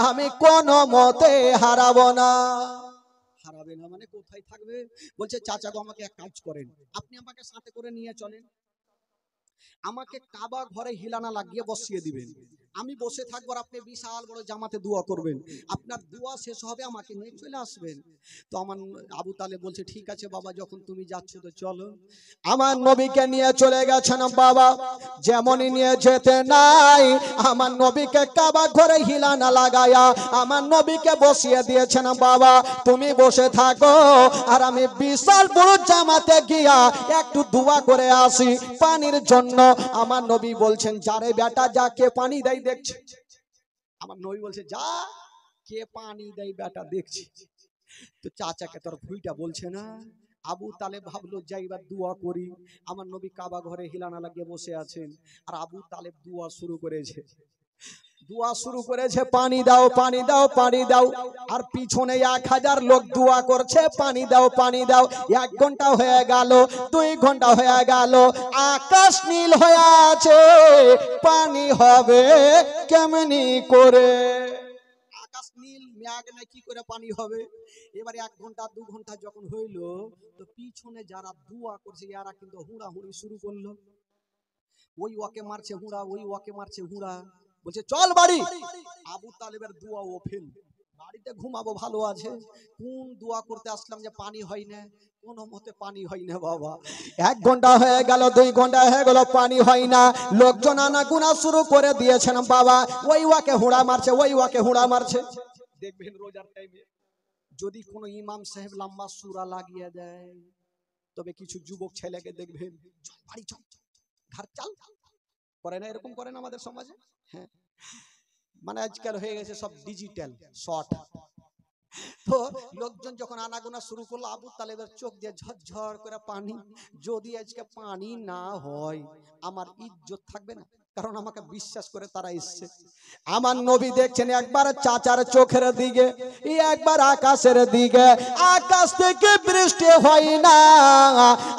আমি কোনো মতে হারাবো না। হারাবে না মানে কোথায় থাকবে? বলছে চাচা গো আমাকে এক কাজ করেন, আপনি আমাকে সাথে করে নিয়ে চলেন, আমাকে কাবা ঘরে হিলানা লাগিয়ে বসিয়ে দিবেন, আমি বসে থাকবো, আর আপনি বিশাল বড় জামাতে দোয়া করবেন, আপনার দোয়া শেষ হবে আমাকে নিয়ে চলে আসবেন। তো আমার আবু তালেব বলছে ঠিক আছে বাবা, যখন তুমি যাচ্ছ তো চলো। আমার নবীকে নিয়ে চলে গেছেন বাবা, যেমনই নিয়ে যেতে নাই আমার নবীকে কাবা ঘরে হিলানা লাগায়া আমার নবীকে বসিয়ে দিয়েছেন। বাবা তুমি বসে থাকো, আর আমি বিশাল বড় জামাতে গিয়া একটু দোয়া করে আসি পানির জন্য। আমার নবী বলছেন যারে বেটা যা, কে পানি দেয় দেখছি। আমার নবী বলছে যা, কে পানি দেয় বেটা দেখছি। তো চাচাকে তোর ভুইটা বলছে না। আবু তালেব ভাবলো যাই এবার দোয়া করি। আমার নবী কাবা ঘরে হিলানা লাগিয়ে বসে আছেন, আর আবু তালেব দোয়া শুরু করেছে। দোয়া শুরু করেছে পানি দাও পানি দাও পানি দাও, আর পিছনে 1000 লোক দোয়া করছে পানি দাও পানি দাও। 1 ঘন্টা হয়ে গেল, 2 ঘন্টা হয়ে গেল, আকাশ নীল হয়ে আছে, পানি হবে কেমনি করে? আকাশ নীল, মেঘ নাই, কি করে পানি হবে? এবারে 1 ঘন্টা 2 ঘন্টা যখন হইল, তো পিছনে যারা দোয়া করছে এরা কিন্তু হুড়াহুড়ি শুরু করলো। ওই ওকে মারছে হুড়া, ওই ওকে মারছে হুড়া, বলছে চল বাড়ি। আবু তালেবের দোয়া ও ফেল, বাড়িতে ঘুমাবো ভালো আছে, কোন দোয়া করতে আসলাম যে পানি হয় না, কোনো মতে পানি হয় না বাবা। 1 ঘন্টা হয়ে গেল, 2 ঘন্টা হয়ে গেল, পানি হয় না। লোকজন আনাগোনা শুরু করে দিয়েছেন বাবা। ওয়াকে হুড়া মারছে, ওয়াকে হুড়া মারছে। দেখবেন রোজার টাইমে যদি কোনো ইমাম সাহেব লম্বা সূরা লাগিয়ে দেয়, তবে কিছু যুবক ছেলেকে দেখবেন চল বাড়ি চল, ঘর চাল করে না, এরকম করে না আমাদের সমাজে। হ্যাঁ, মানে আজকাল হয়ে গেছে সব ডিজিটাল শর্ট। তো লোকজন যখন আনাগোনা শুরু করলো, আবু তালেবের চোখ দিয়ে ঝরঝর করে পানি। যদি আজকে পানি না হয় আমার ইজ্জত থাকবে না, কারণ আমাকে বিশ্বাস করে তারা এসছে। আমার নবী দেখছেন একবার চাচার চোখের দিকে, একবার আকাশের দিকে। আকাশ থেকে বৃষ্টি হয় না,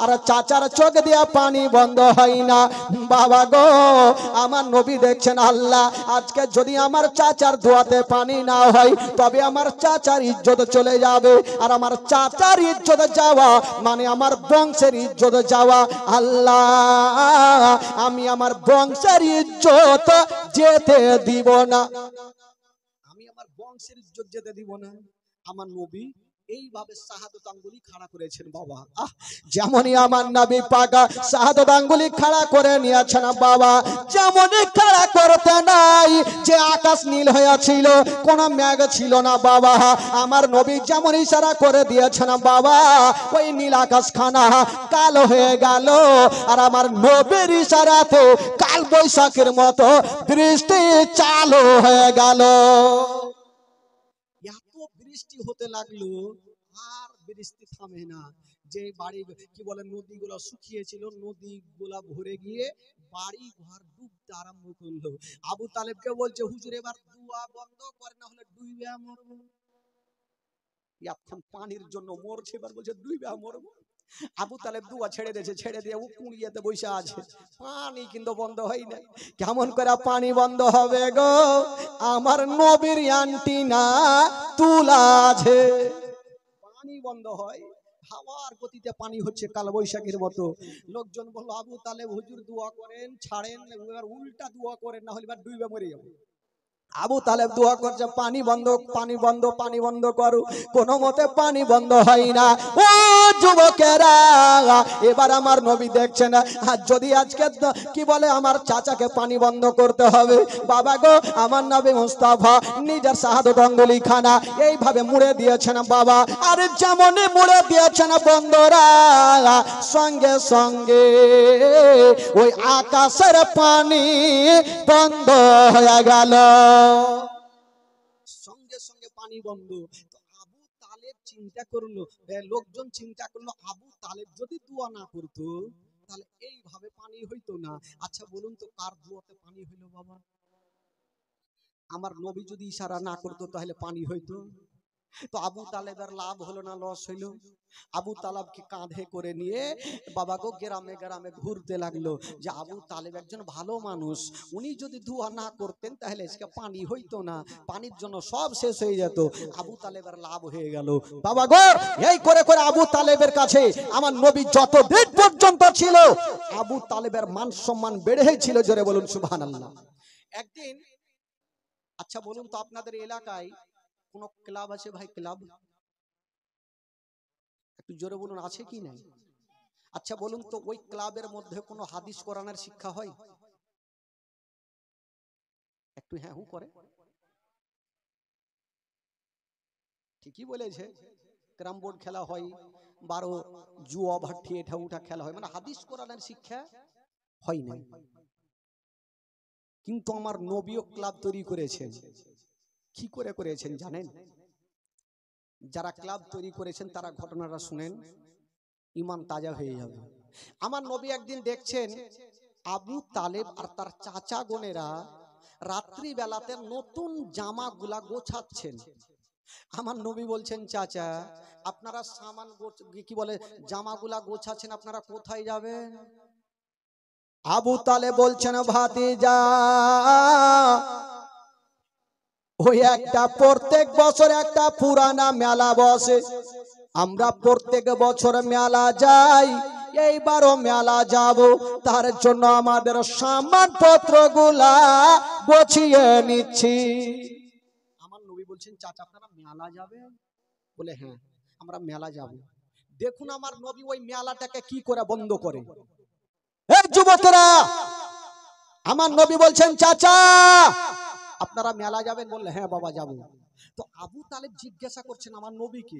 আর চাচার চোখ দিয়ে পানি বন্ধ হয় না। বাবা গো, আমার নবী দেখছেন আল্লাহ, আজকে যদি আমার চাচার দোয়াতে পানি না হয়, তবে আমার চাচার ইজ্জত চলে যাবে। আর আমার চাচার ইজ্জত যাওয়া মানে আমার বংশের ইজ্জত যাওয়া। আল্লাহ, আমি আমার বংশের ইজ্জত যেতে দিব না, আমি আমার বংশের ইজ্জত যেতে দিব না। আমার নবী এইভাবে শাহাদত আঙ্গুলি খাড়া করেছেন বাবা। যেমনই আমার নবী পাক শাহাদত আঙ্গুলি খাড়া করে নিয়েছেন বাবা, যেমনই খাড়া করতে নাই যে আকাশ নীল হয়েছিল, কোন মেঘ ছিল না বাবা। আমার নবী যেমন ইশারা করে দিয়েছেন বাবা, ওই নীল আকাশ খানা কালো হয়ে গেল। আর আমার নবীর ইশারাতে কাল বৈশাখের মতো বৃষ্টি চালু হয়ে গেল। এত বৃষ্টি হতে লাগলো, আর বৃষ্টি থামে না। যে বাড়ি কি বলে নদীগুলো শুকিয়েছিল, নদীগুলা ভরে গিয়ে বাড়ি ঘর ডুবতে আরম্ভ করলো। আবু তালেবকে বলছে, হুজুর এবার দুয়া বন্ধ করে, না হলে ডুইবা মরবো। এখন পানির জন্য মরছে, এবার বলছে ডুইবা মরবো। আবু তালেব দুয়া ছেড়ে দিয়েছে, ছেড়ে দিয়ে ও কুড়িয়েতে বসে আছে। পানি কিন্তু বন্ধ হয় না। কেমন করে পানি বন্ধ হবে গো? আমার নবীর অ্যান্টিনা তুলা আছে, পানি বন্ধ হয়। হাওয়ার গতিতে পানি হচ্ছে কাল বৈশাখীর মতো। লোকজন বলল, আবু তালেব হুজুর দোয়া করেন, ছাড়েন, এবার উল্টা দোয়া করেন, না হলে এবার ডুবে মরে যাবো। আবু তালেব দোয়া করছে, পানি বন্ধ, পানি বন্ধ, পানি বন্ধ করো। কোনো মতে পানি বন্ধ হয় না। ও যুবকেরা, এবার আমার নবী দেখছেন, যদি আজকে কি বলে আমার চাচাকে পানি বন্ধ করতে হবে, বাবা গো, আমার নবী মুস্তাফা নিজের শাহাদত আঙ্গুলি খানা এইভাবে মুড়ে দিয়েছেন বাবা। আর যেমনই মুড়ে দিয়েছেন বন্ধুরা, সঙ্গে সঙ্গে ওই আকাশের পানি বন্ধ হয়ে গেল। সঙ্গে সঙ্গে পানি বন্ধ। তো আবু তালেব চিন্তা করলো, লোকজন চিন্তা করলো, আবু তালেব যদি দোয়া না করতো তাহলে এইভাবে পানি হইতো না। আচ্ছা বলুন তো, কার দোয়াতে পানি হইলো বাবা? আমার নবী যদি ইশারা না করতো তাহলে পানি হইতো? তো আবু তালেবের লাভ হলো না লস হইলো? আবু তালেবকে কাঁধে করে নিয়ে বাবা গো গ্রামে গ্রামে ঘুরতে লাগলো, যে আবু তালেব একজন ভালো মানুষ, উনি যদি দোয়া না করতেন তাহলে আজকে পানি হইতো না, পানির জন্য সব শেষ হয়ে যেত। আবু তালেবের লাভ হয়ে গেল বাবা গো। এই করে করে আবু তালেবের কাছে আমার নবী যতদিন পর্যন্ত ছিল, আবু তালেবের মান সম্মান বেড়েই ছিল। জোরে বলুন সুবহানাল্লাহ। একদিন, আচ্ছা বলুন তো, আপনাদের এলাকায় কোন ক্লাব আছে ভাই? ক্লাব একটু জোরে বলুন, আছে কি নাই? আচ্ছা বলুন তো, ওই ক্লাবের মধ্যে কোনো হাদিস কোরআনের শিক্ষা হয়? একটু হ্যাঁ হু করে। ঠিকই বলেছে, ক্যারাম বোর্ড খেলা হয়, 12 জুয়া ভাট্টি এটা উঠা খেলা হয়, মানে হাদিস কোরআনের শিক্ষা হয় নাই। কিন্তু আমার নবীও ক্লাব তৈরি করেছেন। কি করে করেছেন জানেন? যারা ক্লাব তৈরি করেছেন তারা ঘটনাটা শুনেন, ঈমান তাজা হয়ে যাবে। আমার নবী একদিন দেখছেন আবু তালেব আর তার চাচা বোনেরা রাত্রি বেলাতে নতুন জামাগুলা গোছাচ্ছেন। আমার নবী বলছেন, চাচা আপনারা সামান কি বলে জামাগুলা গোছাচ্ছেন, আপনারা কোথায় যাবেন? আবু তালেব বলছেন, ভাতিজা, ওই একটা প্রত্যেক বছর একটা পুরানা মেলা বসে, আমরা প্রত্যেক বছর মেলা যাই, এইবারও মেলা যাব, তার জন্য আমাদের সামানপত্র গুলা গুছিয়ে নিচ্ছি। আমার নবী বলছেন, চাচা আপনারা মেলা যাবেন? বলে হ্যাঁ আমরা মেলা যাব। দেখুন আমার নবী ওই মেলাটাকে কি করে বন্ধ করে। এই যুবকেরা, আমার নবী বলছেন চাচা আপনারা মেলা যাবেন? বললে হ্যাঁ বাবা যাবো। তো আবু তালেব জিজ্ঞাসা করছেন আমার নবীকে,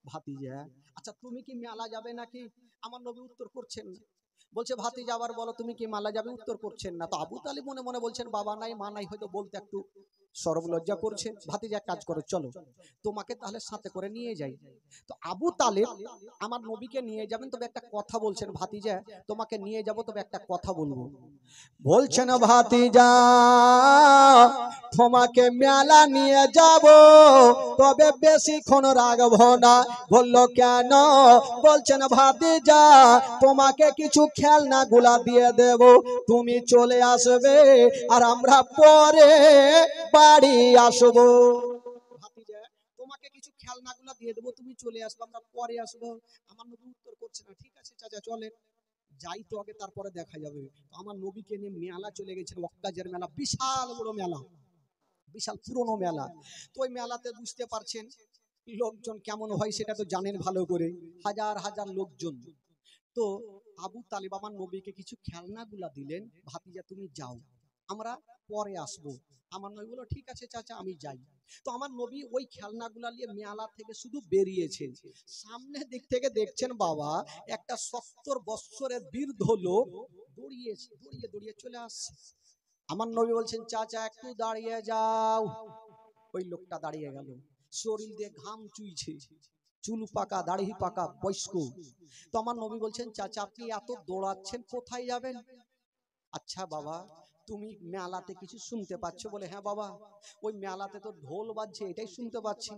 ভাতিজা আচ্ছা তুমি কি মেলা যাবে নাকি? আমার নবী উত্তর করছেন না। বলছে ভাতিজা আবার বলো তুমি কি মেলা যাবে? উত্তর করছেন না। তো আবু তালেব মনে মনে বলছেন বাবা নাই মা নাই, হয়তো বলতে একটু শরম লজ্জা করছে। ভাতিজা এক কাজ করো, চলো তোমাকে তাহলে সাথে করে নিয়ে যাই। তো আবু তালেব আমার নবীকে নিয়ে যাবেন, তবে একটা কথা বলছেন ভাতিজা তোমাকে নিয়ে যাব, তবে একটা কথা বলবো। বলছেন ভাতিজা তোমাকে মেলা নিয়ে যাব, তবে বেশিক্ষণ রাখবো না। বললো কেন? বলছেন ভাতিজা তোমাকে কিছু খেলনা গুলা দিয়ে দেব, তুমি চলে আসবে আর আমরা পরে বাড়ি আসবো। ভাতিজা তোমাকে কিছু খেলনা গুলা দিয়ে দেবো, তুমি চলে আসবে, আমরা পরে আসবো। আমার নবী উত্তর করছে না। ঠিক আছে চাচা চলেন যাই তো আগে, তারপরে দেখা যাবে। আমার নবীকে নিয়ে মেলা চলে গেছেন, ওয়াক্কাজের মেলা, বিশাল বড় মেলা, বিশাল পুরনো মেলা। তো ওই মেলাতে বুঝতে পারছেন লোকজন কেমন হয় সেটা তো জানেন ভালো করে, হাজার হাজার লোকজন। তো আবু তালিব আমার নবীকে কিছু খেলনাগুলা দিলেন, ভাতিজা তুমি যাও আমরা পরে আসবো। আমার নবী বলল ঠিক আছে চাচা আমি যাই। তো আমার নবী ওই খেলনাগুলা নিয়ে মেলা থেকে শুধু বেরিয়েছেন। সামনের দিক থেকে দেখছেন বাবা একটা 70 বৎসরের বৃদ্ধ লোক দৌড়িয়ে দৌড়িয়ে দৌড়িয়ে চলে আসছে। আমার নবী বলছেন চাচা একটু দাঁড়িয়ে যাও। ওই লোকটা দাঁড়িয়ে গেল, শরীর দিয়ে ঘাম চুইছে, চুল পাকা দাড়ি পাকা বয়স্ক। তো আমার নবী বলছেন চাচা আপনি এত দৌড়াচ্ছেন কোথায় যাবেন? আচ্ছা বাবা তুমি মেলাতে কিছু শুনতে পাচ্ছ? বলে হ্যাঁ বাবা ওই মেলাতে তো ঢোল বাজছে এটাই শুনতে পাচ্ছি।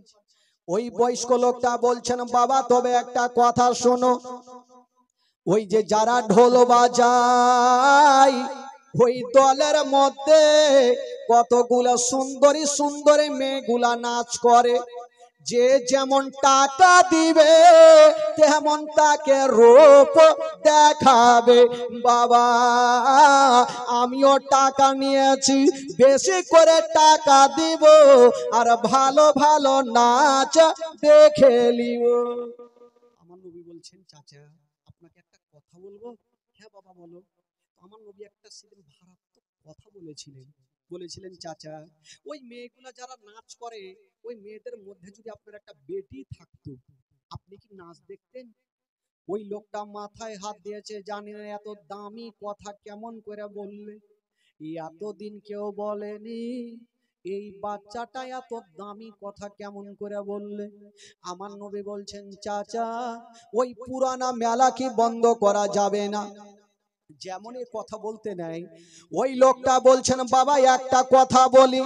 ওই বয়স্ক লোকটা বলছেন বাবা তবে একটা কথা শোনো, ওই যে যারা ঢোল বাজায় ওই দলের মধ্যে কতগুলা সুন্দরী সুন্দরী মেয়েগুলা নাচ করে, যে যেমন টাকা দিবে তেমন তাকে রূপ দেখাবে। বাবা আমিও টাকা নিয়েছি, বেশি করে টাকা দিব আর ভালো ভালো নাচ দেখে নিব। আমার নবী বলছেন চাচা আপনাকে একটা কথা বলবো? হ্যাঁ বাবা বলো। আমার নবী একটা সেদিন মারাত্মক কথা বলেছিলেন। বলেছিলেন চাচা ওই মেয়েগুলা যারা নাচ করে ওই মেয়েদের মধ্যে যদি আপনার একটা বেটি থাকতো আপনি কি নাচ দেখতেন? ওই লোকটা মাথায় হাত দিয়েছে, জানি না এত দামি কথা কেমন করে বললে, এতদিন কেউ বলেনি এই বাচ্চাটা এত দামি কথা কেমন করে বললে। আমার নবী বলছেন চাচা ওই পুরানা মেলা কি বন্ধ করা যাবে না? যেমন কথা বলতে নাই ওই লোকটা বলছেন বাবা একটা কথা বলি,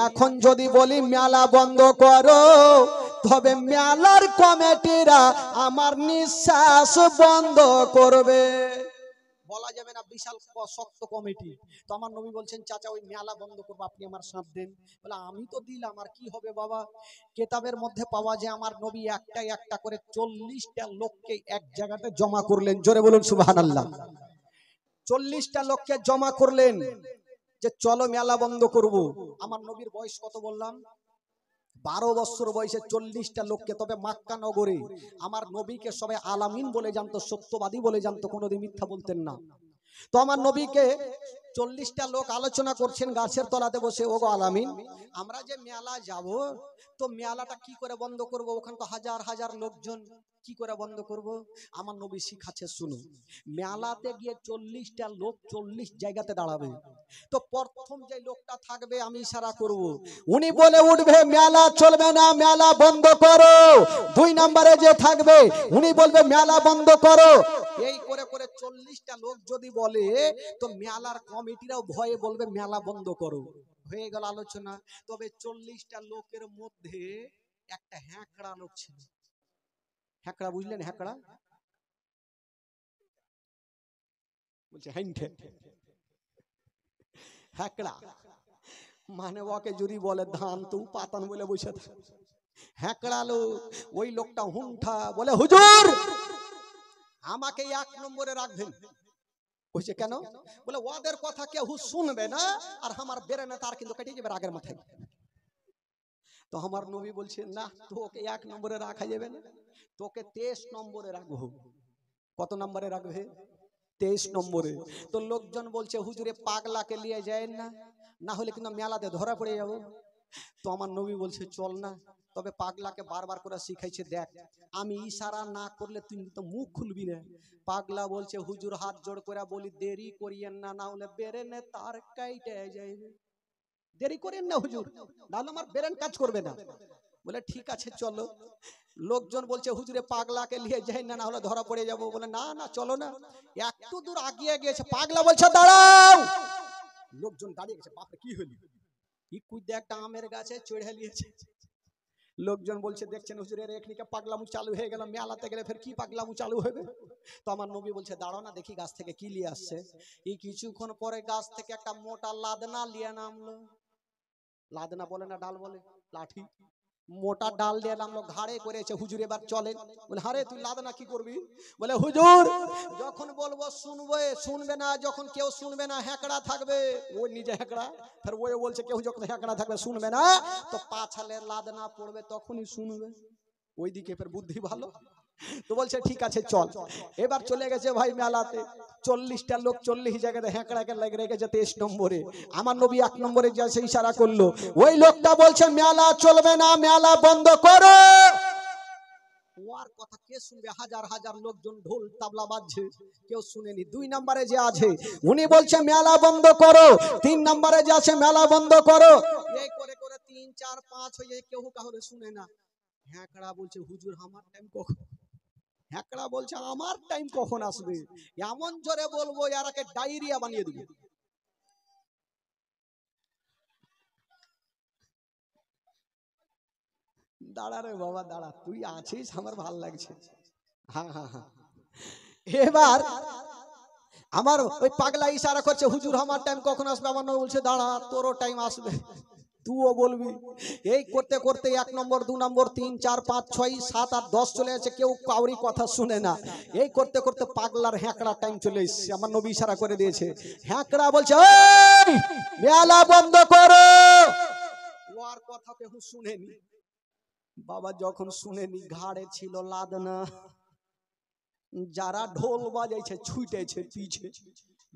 এখন যদি বলি মেলা বন্ধ করো তবে মেলার কমিটিরা আমার নিঃশ্বাস বন্ধ করবে, বলা যাবে না, বিশাল শক্ত কমিটি। তো আমার নবী বলছেন চাচা ওই মেলা বন্ধ করবো আপনি আমার সাথ দেন। বলে আমি তো দিলাম আর কি হবে বাবা। কেতাবের মধ্যে পাওয়া যায় আমার নবী একটা একটা করে 40টা লোককে এক জায়গাতে জমা করলেন, জোরে বলুন সুবহানাল্লাহ। 40টা লোককে জমা করলেন যে চলো মেলা বন্ধ করব। আমার নবীর বয়স কত বললাম? 12 বছর বয়সে 40টা লোককে। তবে মক্কা নগরে আমার নবীকে সবাই আলামিন বলে জানতো, সত্যবাদী বলে জানতো, কোনোদিন মিথ্যা বলতেন না। তো আমার নবীকে 40টা লোক আলোচনা করছেন গাছের তলাতে বসে, ওগো আলামিন আমরা যে মেলা যাব তো মেলাটা কি করে বন্ধ করব? ওখানে তো হাজার হাজার লোকজন, কি করে বন্ধ করব? আমার নবী শিখাচ্ছে শুনো, মেলাতে গিয়ে 40টা লোক 40 জায়গাতে দাঁড়াবে। তো প্রথম যে লোকটা থাকবে আমি ইশারা করব, উনি বলে উঠবে মেলা চলবে না, মেলা বন্ধ করো। 2 নম্বরে যে থাকবে উনি বলবে মেলা বন্ধ করো। এই করে করে 40টা লোক যদি বলে তো মেলার কমিটিরাও ভয়ে বলবে মেলা বন্ধ করো। হয়ে গেল আলোচনা। তবে 40টা লোকের মধ্যে একটা হ্যাকড়া লোক ছিল। হ্যাকড়া বুঝলেন? হ্যাকড়া বলছে হ্যাকড়া মানে ওকে যদি বলে ধান তো পাতান বলে বসে থাকে। হ্যাকড়া লোক। ওই লোকটা হুংঠা বলে হুজুর আমাকে 1 নম্বরে রাখবেন। বলছে কেন? বলে ওদের কথা কেউ শুনবে না আর আমার বেরেনে তার কিন্তু কেটে যাবে রাগের মাথায়। তো আমার নবী বলছে না, তোকে 1 নম্বরে রাখা যাবে না, তোকে 23 নম্বরে রাখবো। কত নম্বরে রাখবে? 23 নম্বরে। তো লোকজন বলছে হুজুরে পাগলাকে নিয়ে যায় না, না হলে কিন্তু মেলাতে ধরা পড়ে যাবো। তো আমার নবী বলছে চল না, তবে পাগলাকে বারবার করে শিখাইছে, দেখ আমি ইশারা না করলে তুই তো মুখ খুলবি না। পাগলা বলছে হুজুর হাত জোড় করে বলি দেরি করিয়েন না, না হলে বেরেনে তার কাইটে যাইবে। দেরি করেন না হুজুর, নাহলে আমার বেরেন কাজ করবে না। বলে ঠিক আছে চলো। লোকজন বলছে হুজুরে পাগলাকে নিয়ে যাই না, না হলে ধরা পড়ে যাবো। বলে না না চলো না। একটু দূর আগিয়ে গিয়েছে, পাগলা বলছে দাঁড়াও। লোকজন দাঁড়িয়ে গেছে, বাপরে কি হলো? কি কুইদে একটা আমের গাছে চড়ে নিয়েছে। লোকজন বলছে দেখছেন হুজুরের এখনিকে পাগলামু চালু হয়ে গেল, মেলাতে গেলে ফের কি পাগলামু চালু হবে? তো আমার নবী বলছে দাঁড়াও না দেখি গাছ থেকে কি নিয়ে আসছে। এই কিছুক্ষণ পরে গাছ থেকে একটা মোটা লাদনা নিয়ে নামলো। লাদনা বলে না ডাল বলে, লাঠি। মোটা ডাল দিয়ে নামলো, ঘাড়ে করেছে। হুজুর এবার চলেন। বলে হারে তুই লাদনা কি করবি? বলে হুজুর যখন বলবো শুনবে, শুনবে না, যখন কেউ শুনবে না হ্যাঁকড়া থাকবে, ওই নিজে হ্যাঁকড়া, ফের ওই বলছে কেউ যখন হ্যাঁকড়া থাকবে শুনবে না, তো পাছালে লাদনা পড়বে তখনই শুনবে। ওইদিকে ফের বুদ্ধি ভালো। তো বলছে ঠিক আছে চল। এবার চলে গেছে ভাই মেলাতে। 40টা লোক 40 জায়গাতে হ্যাঁকড়াকে লেগে রেখেছে 23 নম্বরে। আমার নবী 1 নম্বরে যা সে ইশারা করলো, ওই লোকটা বলছে মেলা চলবে না, মেলা বন্ধ করো। ওর কথা কে শুনবে? হাজার হাজার লোকজন ঢোল তাবলা বাজছে, কেউ শুনেনি। 2 নম্বরে যে আছে উনি বলছে মেলা বন্ধ করো। 3 নম্বরে যে আছে মেলা বন্ধ করো। এই করে করে 3 4 5 হয়ে কেউ কাউরে শুনে না। হ্যাঁকড়া বলছে হুজুর আমার টাইম কখন? হ্যাঁকড়া বলছে আমার টাইম কখন আসবে? এমন জোরে বলবো এরাকে ডায়রিয়া বানিয়ে দেব। দাঁড়া রে বাবা দাঁড়া, তুই আছিস আমার ভাল লাগছে। হ্যাঁ হ্যাঁ হ্যাঁ। এবার আমার ওই পাগলা ইশারা করছে হুজুর আমার টাইম কখন আসবে? আমার নবী বলছে দাঁড়া তোরও টাইম আসবে, তুইও বলবি। এই করতে করতে 1 নম্বর 2 নম্বর 3 4 5 6 7 8 10 চলে আসে, কেউ কাউরি কথা শুনে না। এই করতে করতে পাগলার হ্যাঁকড়া টাইম চলে এসেছে। আমার নবী ইশারা করে দিয়েছে। হ্যাঁকড়া বলছে এই মেলা বন্ধ করো। ওর কথা কেউ শুনেনি। বাবা যখন শুনেনি, ঘাড়ে ছিল লাদনা, যারা ঢোল বাজাইছে ছুটেছে পিছে,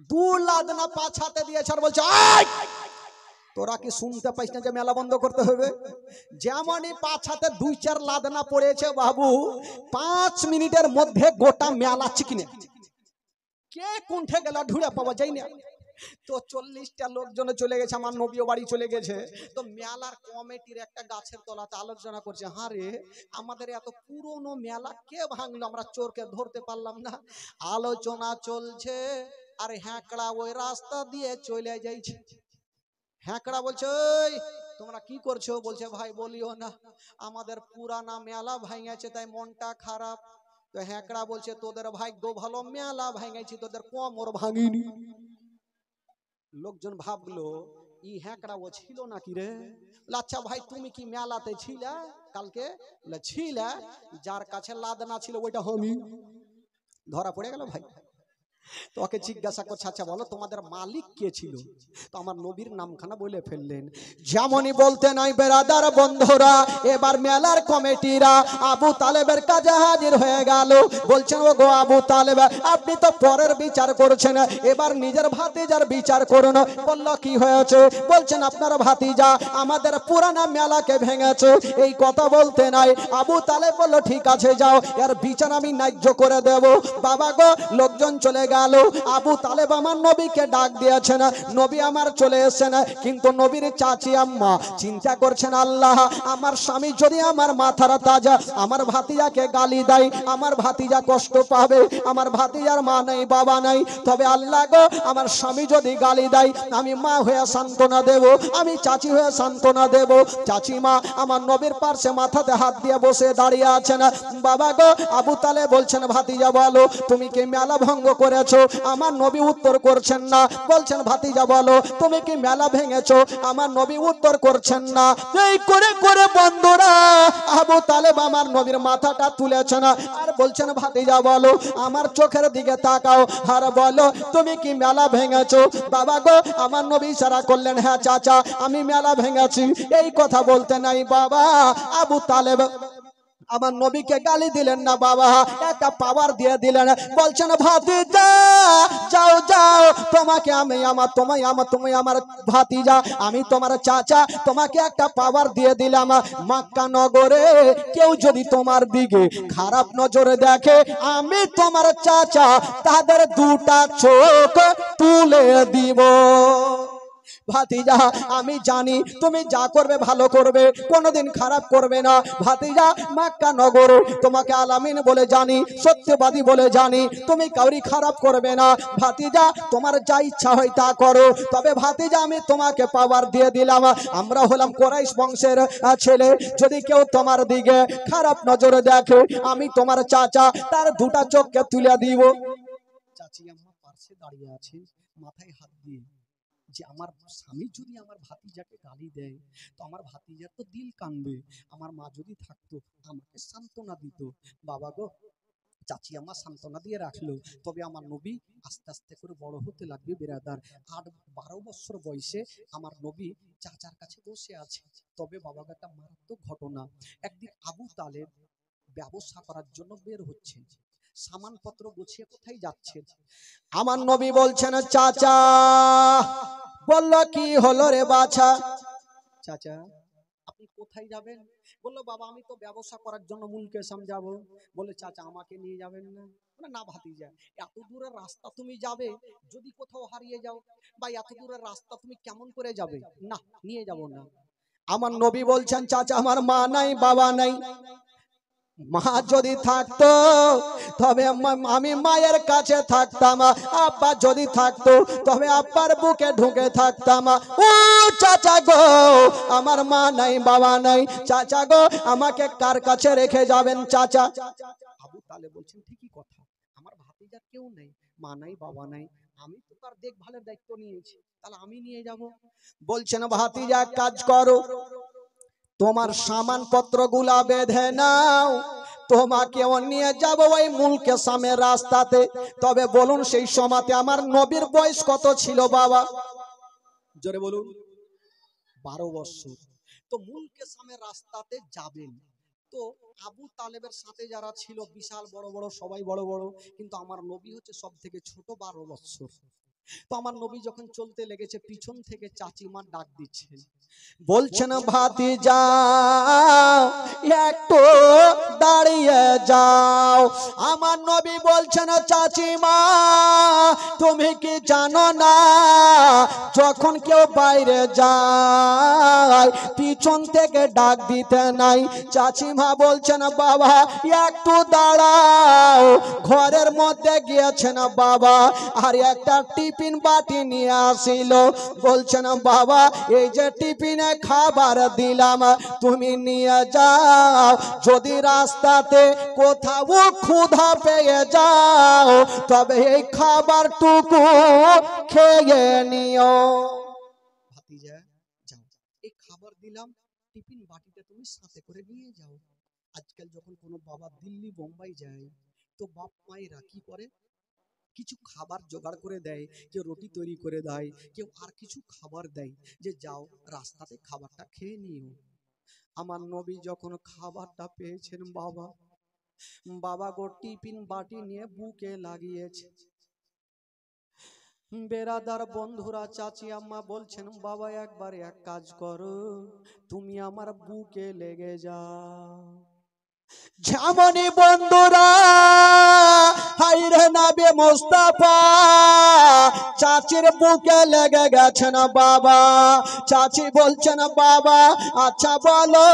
2 লাদনা পাছাতে দিয়েছে আর বলছে তোরা কি শুনতে পাইস না যে মেলা বন্ধ করতে হবে? যেমনই পাছাতে 2 4 লাদনা পড়েছে বাবু, 5 মিনিটের মধ্যে গোটা মেলা চিকনে। কে কোনঠে গেল ঢুড়ে পাওয়া যায় না। তো 40টা লোকজন চলে গেছে, আমার নবীও বাড়ি চলে গেছে। তো মেলার কমিটির একটা গাছের তলাতে আলোচনা করছে, হারে আমাদের এত পুরনো মেলা কে ভাঙলো, আমরা চোরকে ধরতে পারলাম না। আলোচনা চলছে আর হ্যাঁকড়া ওই রাস্তা দিয়ে চলে যাইছে। হ্যাঁকড়া বলছে ওই তোমরা কি করছো? বলছে ভাই বলিও না, আমাদের পুরানা মেলা ভাঙেছে তাই মনটা খারাপ। তো হ্যাঁকড়া বলছে তোদের ভাগ্য ভালো, মেলা ভাঙেছি তোদের কোমর ভাঙিনি। লোকজন ভাবলো ই হ্যাঁকড়া ও ছিল নাকি রে? আচ্ছা ভাই তুমি কি মেলাতে ছিলা কালকে? ছিলা, যার কাছে লাদনা ছিল ওইটা আমি। ধরা পড়ে গেল ভাই। তো ওকে জিজ্ঞাসা করছে আচ্ছা বলো তোমাদের মালিক কে ছিল? তো আমার নবীর নামখানা বলে ফেললেন। যেমনই বলতে নাই বেরাদার বন্ধুরা, এবার মেলার কমিটিরা আবু তালেবের কাছে হাজির হয়ে গেল। বলছেন ও গো আবু তালেব, আপনি তো পরের বিচার করছেন, এবার নিজের ভাতিজার বিচার করুন। বলল কি হয়েছে? বলছেন আপনার ভাতিজা আমাদের পুরানা মেলাকে ভেঙেছে। এই কথা বলতে নাই আবু তালেব বলল ঠিক আছে যাও, এর বিচার আমি ন্যায্য করে দেব। বাবা গো লোকজন চলে গেল। আবু তালেব আমার নবীকে ডাক দিয়েছেন, নবী আমার চলে এসেছেন। কিন্তু নবীর চাচি আম্মা চিন্তা করছেন আল্লাহ আমার স্বামী যদি আমার মাথার তাজা আমার ভাতিজাকে গালি দেয়, আমার ভাতিজা কষ্ট পাবে। আমার ভাতিজার মা নেই বাবা নেই, তবে আল্লাহ গো আমার স্বামী যদি গালি দেয় আমি মা হয়ে সান্ত্বনা দেব, আমি চাচি হয়ে সান্ত্বনা দেব। চাচি মা আমার নবীর পাশে মাথাতে হাত দিয়ে বসে দাঁড়িয়ে আছেন। বাবা গো আবু তালেব বলছেন ভাতিজা বলো তুমি কি মেলা ভঙ্গ করেছো? আমার নবী উত্তর করছেন না। বলছেন ভাতিজা বলো তুমি কি মেলা ভেঙেছো? আমার নবী উত্তর করছেন না। এই করে করে বন্ধুরা আবু তালেব আমার নবীর মাথাটা তুলেছেন আর বলছেন ভাতিজা বলো আমার চোখের দিকে তাকাও আর বলো তুমি কি মেলা ভেঙেছো? বাবা গো আমার নবী ইশারা করলেন হ্যাঁ চাচা আমি মেলা ভেঙেছি। এই কথা বলতে নাই বাবা আবু তালেব আমার নবীকে গালি দিলেন না বাবা, একটা পাওয়ার দিয়ে দিলেন। বলছেন ভাতিজা যাও যাও তোমাকে আমি আমার তুমি আমার ভাতিজা আমি তোমার চাচা, তোমাকে একটা পাওয়ার দিয়ে দিলাম। মক্কা নগরে কেউ যদি তোমার দিকে খারাপ নজরে দেখে আমি তোমার চাচা তাদের দুটা চোখ তুলে দিব। ভাতিজা আমি জানি তুমি যা করবে ভালো করবে, কোনোদিন খারাপ করবে না। ভাতিজা মক্কা নগরে তোমাকে আলামিন বলে জানি, সত্যবাদী বলে জানি, তুমি কাউরি খারাপ করবে না। ভাতিজা তোমার যা ইচ্ছা হয় তা করো, তবে ভাতিজা আমি তোমাকে পাওয়ার দিয়ে দিলাম। আমরা হলাম কোরাইশ বংশের ছেলে, যদি কেউ তোমার দিকে খারাপ নজরে দেখে আমি তোমার চাচা তার দুটা চোখকে তুলে দিব। চাচি আম্মা পাশে দাঁড়িয়ে আছে মাথায় হাত দিয়ে, যে আমার স্বামী যদি আমার ভাতিজাকে গালি দেয় তো আমার ভাতিজার তো দিল কানবে। আমার মা যদি থাকতো আমাকে সান্ত্বনা দিত। বাবা গো চাচি আমার সান্ত্বনা দিয়ে রাখলো, তবে আমার নবী আস্তে আস্তে করে বড় হতে লাগবে বেরাদার। 8-12 বছর বয়সে আমার নবী চাচার কাছে বসে আছে। তবে বাবা একটা মারাত্মক ঘটনা, একদিন আবু তালেব ব্যবসা করার জন্য বের হচ্ছে, সামানপত্র গুছিয়ে কোথায় যাচ্ছে? আমার নবী বলছেন চাচা। বলল কি হলো রে বাছা? চাচা আপনি কোথায় যাবেন? বললো বাবা আমি তো ব্যবসা করার জন্য মুলকেশম যাব। বলে চাচা আমাকে নিয়ে যাবেন না? না ভাতিজা এত দূরের রাস্তা তুমি যাবে, যদি কোথাও হারিয়ে যাও বা এত দূরের রাস্তা তুমি কেমন করে যাবে? না নিয়ে যাব না। আমার নবী বলছেন চাচা আমার মা নাই বাবা নাই, মা যদি থাকতো তবে আমি মায়ের কাছে থাকতাম, আব্বা যদি থাকতো তবে আব্বার বুকে ঢুকে থাকতাম। ও চাচা গো আমার মা নাই বাবা নাই, চাচা গো আমাকে কার কাছে রেখে যাবেন চাচা? আবু তালেব বলছেন ঠিকই কথা, আমার ভাতিজার কেউ নেই, মা নাই বাবা নাই, আমি তো তার দেখভালের দায়িত্ব নিয়েছি, তাহলে আমি নিয়ে যাব। বলছেন ভাতিজা কাজ করো, তোমার সামানপত্র গুলা বেঁধে নাও, তোমাকে নিয়ে যাব ওই মুলকেশমের রাস্তাতে। তবে বলুন সেই সময়তে আমার নবীর বয়স কত ছিল বাবা? জোরে বলুন। 12 বছর। তো মুলকেশমের রাস্তাতে যাবেন, তো আবু তালেবের সাথে যারা ছিল বিশাল বড় বড়, সবাই বড় বড়, কিন্তু আমার নবী হচ্ছে সব থেকে ছোট 12 বছর। তো আমার নবী যখন চলতে লেগেছে পিছন থেকে চাচিমা ডাক দিচ্ছে, বলছেন ভাতিজা একটু দাঁড়িয়ে যাও। আমার নবী বলছেন চাচিমা তুমি কি জানো না যখন কেউ বাইরে যায় পিছন থেকে ডাক দিতে নাই? চাচিমা বলছেন বাবা একটু দাঁড়াও। ঘরের মধ্যে গিয়েছেন বাবা আর একটা টিফিন বাটি নিয়ে আসিল। বলছেন বাবা এই যে টিফিনে খাবার দিলাম তুমি নিয়ে যাও, যদি রাস্তাতে কোথাও ক্ষুধা পেয়ে যাও তবে এই খাবারটুকু খেয়ে নিও। ভাতিজা যাও, এই খাবার দিলাম টিফিন বাটিটা তুমি সাথে করে নিয়ে যাও। আজকাল যখন কোনো বাবা দিল্লি বোম্বাই যায় তো বাপ মায়েরা কি করে, কিছু খাবার জোগাড় করে দেয়, কেউ রুটি তৈরি করে দেয়, কেউ আর কিছু খাবার দেয়, যে যাও রাস্তাতে খাবারটা খেয়ে নিও। আমার নবী যখন খাবারটা পেয়েছেন বাবা, বাবা গো টিফিন বাটি নিয়ে বুকে লাগিয়েছে। বেরাদার বন্ধুরা চাচি আম্মা বলছেন বাবা একবার এক কাজ করো, তুমি আমার বুকে লেগে যাও। যেমনই বন্ধুরা হাইরে নবী মুস্তাফা চাচির বুকে লেগে গেছেন বাবা। চাচি বলছেন বাবা আচ্ছা বলো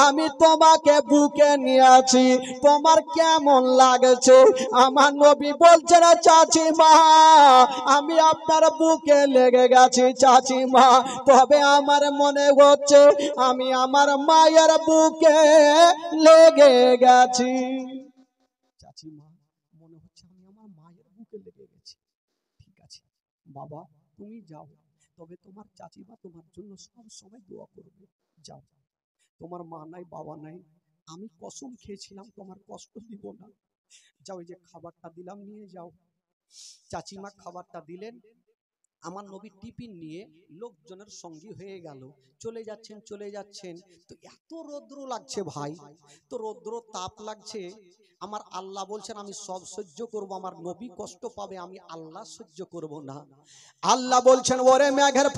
আমি তোমাকে বুকে নিয়েছি তোমার কেমন লাগছে? আমার নবী বলছেন চাচি মা আমি আপনার বুকে লেগে গেছি চাচি মা, তবে আমার মনে হচ্ছে আমি আমার মায়ের বুকে লেগে গেছি। চাচিমা মনে হচ্ছে আমি আমার মায়ের বুকে লেগে বাবা তুমি যাও, তবে তোমার চাচিমা তোমার জন্য সব সময় দোয়া করবে। যাও, তোমার মা নাই বাবা নাই, আমি কসম খেয়েছিলাম তোমার কষ্ট দিব না। যাও, এই যে খাবারটা দিলাম নিয়ে যাও। চাচিমা খাবারটা দিলেন। আমার নবী টিফিন নিয়ে লোকজনের সঙ্গী হয়ে গেল। চলে যাচ্ছেন চলে যাচ্ছেন, তো এত রৌদ্র লাগছে ভাই, তো রৌদ্র তাপ লাগছে। আমার আল্লাহ বলছেন আমি সব সহ্য করব, আমার নবী কষ্ট পাবে, আমি আল্লাহ সহ্য করব না। আল্লাহ বলছেন ওরে মেঘের